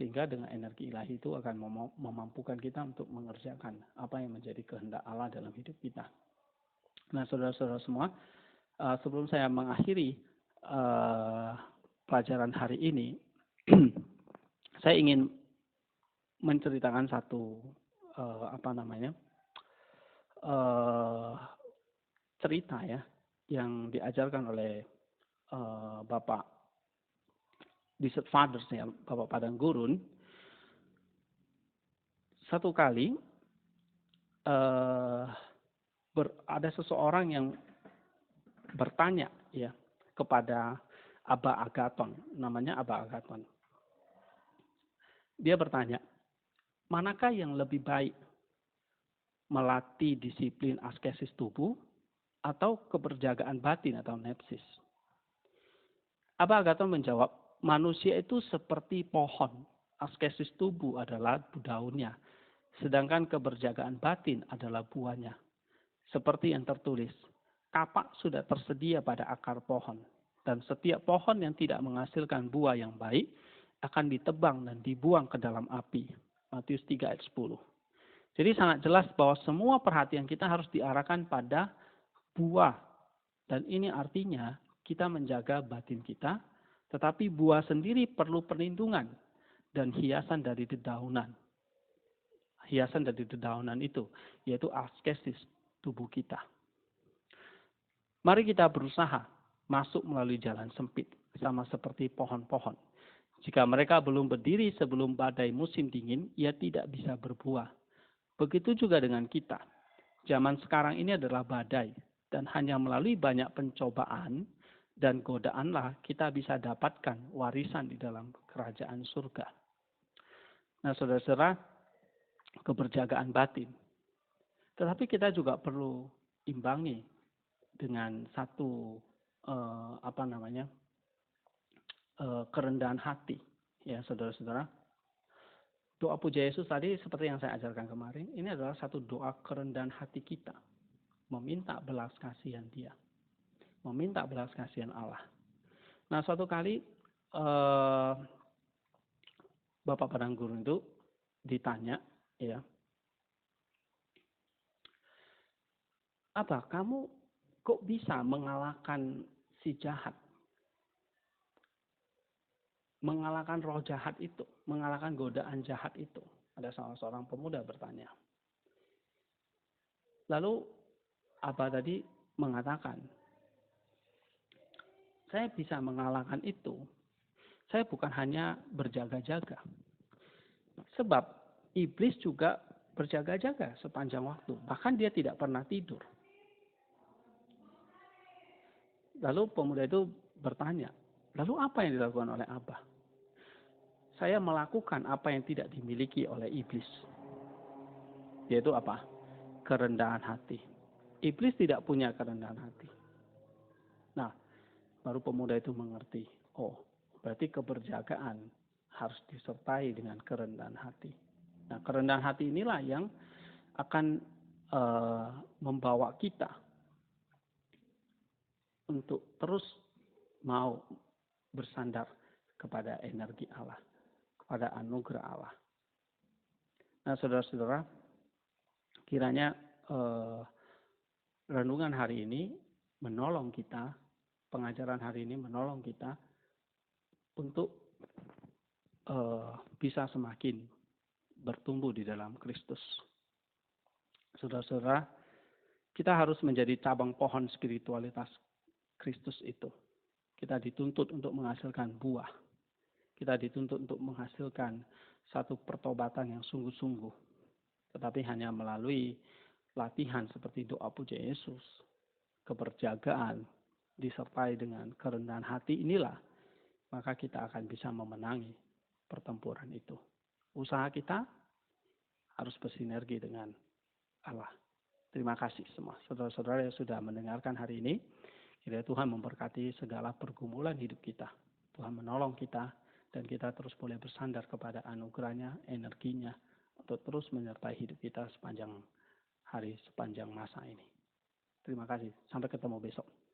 Sehingga dengan energi ilahi itu akan memampukan kita untuk mengerjakan apa yang menjadi kehendak Allah dalam hidup kita. Nah, saudara-saudara semua, sebelum saya mengakhiri pelajaran hari ini, saya ingin menceritakan satu cerita ya yang diajarkan oleh Bapak Desert Fathers ya, Bapak Padang Gurun. Satu kali ada seseorang yang bertanya ya kepada Aba Agaton, namanya Aba Agaton. Dia bertanya, manakah yang lebih baik, melatih disiplin askesis tubuh atau keberjagaan batin atau nepsis? Aba Agaton menjawab, manusia itu seperti pohon, askesis tubuh adalah daunnya, sedangkan keberjagaan batin adalah buahnya. Seperti yang tertulis, kapak sudah tersedia pada akar pohon, dan setiap pohon yang tidak menghasilkan buah yang baik akan ditebang dan dibuang ke dalam api. Matius 3 ayat 10. Jadi sangat jelas bahwa semua perhatian kita harus diarahkan pada buah. Dan ini artinya kita menjaga batin kita, tetapi buah sendiri perlu perlindungan dan hiasan dari dedaunan. Hiasan dari dedaunan itu, yaitu askesis tubuh kita. Mari kita berusaha masuk melalui jalan sempit, sama seperti pohon-pohon. Jika mereka belum berdiri sebelum badai musim dingin, ia tidak bisa berbuah. Begitu juga dengan kita. Zaman sekarang ini adalah badai, dan hanya melalui banyak pencobaan dan godaanlah kita bisa dapatkan warisan di dalam kerajaan surga. Nah, saudara-saudara, keberjagaan batin. Tetapi kita juga perlu imbangi dengan satu kerendahan hati, ya saudara-saudara. Doa puja Yesus tadi seperti yang saya ajarkan kemarin, ini adalah satu doa kerendahan hati kita, meminta belas kasihan Dia, meminta belas kasihan Allah. Nah, suatu kali Bapak Padang Gurun itu ditanya, ya, apa kamu kok bisa mengalahkan si jahat? Mengalahkan roh jahat itu, mengalahkan godaan jahat itu. Ada salah seorang pemuda bertanya. Lalu Abah tadi mengatakan, saya bisa mengalahkan itu. Saya bukan hanya berjaga-jaga. Sebab iblis juga berjaga-jaga sepanjang waktu. Bahkan dia tidak pernah tidur. Lalu pemuda itu bertanya, lalu apa yang dilakukan oleh Abah? Saya melakukan apa yang tidak dimiliki oleh iblis. Yaitu apa? Kerendahan hati. Iblis tidak punya kerendahan hati. Nah, baru pemuda itu mengerti. Oh, berarti keberjagaan harus disertai dengan kerendahan hati. Nah, kerendahan hati inilah yang akan membawa kita untuk terus mau bersandar kepada energi Allah, kepada anugerah Allah. Nah, saudara-saudara, kiranya renungan hari ini menolong kita, pengajaran hari ini menolong kita untuk bisa semakin bertumbuh di dalam Kristus. Saudara-saudara, kita harus menjadi cabang pohon spiritualitas Kristus itu. Kita dituntut untuk menghasilkan buah. Kita dituntut untuk menghasilkan satu pertobatan yang sungguh-sungguh. Tetapi hanya melalui latihan seperti doa puja Yesus, keberjagaan, disertai dengan kerendahan hati inilah, maka kita akan bisa memenangi pertempuran itu. Usaha kita harus bersinergi dengan Allah. Terima kasih semua saudara-saudara yang sudah mendengarkan hari ini. Kiranya Tuhan memberkati segala pergumulan hidup kita. Tuhan menolong kita dan kita terus boleh bersandar kepada anugerahnya, energinya untuk terus menyertai hidup kita sepanjang hari, sepanjang masa ini. Terima kasih. Sampai ketemu besok.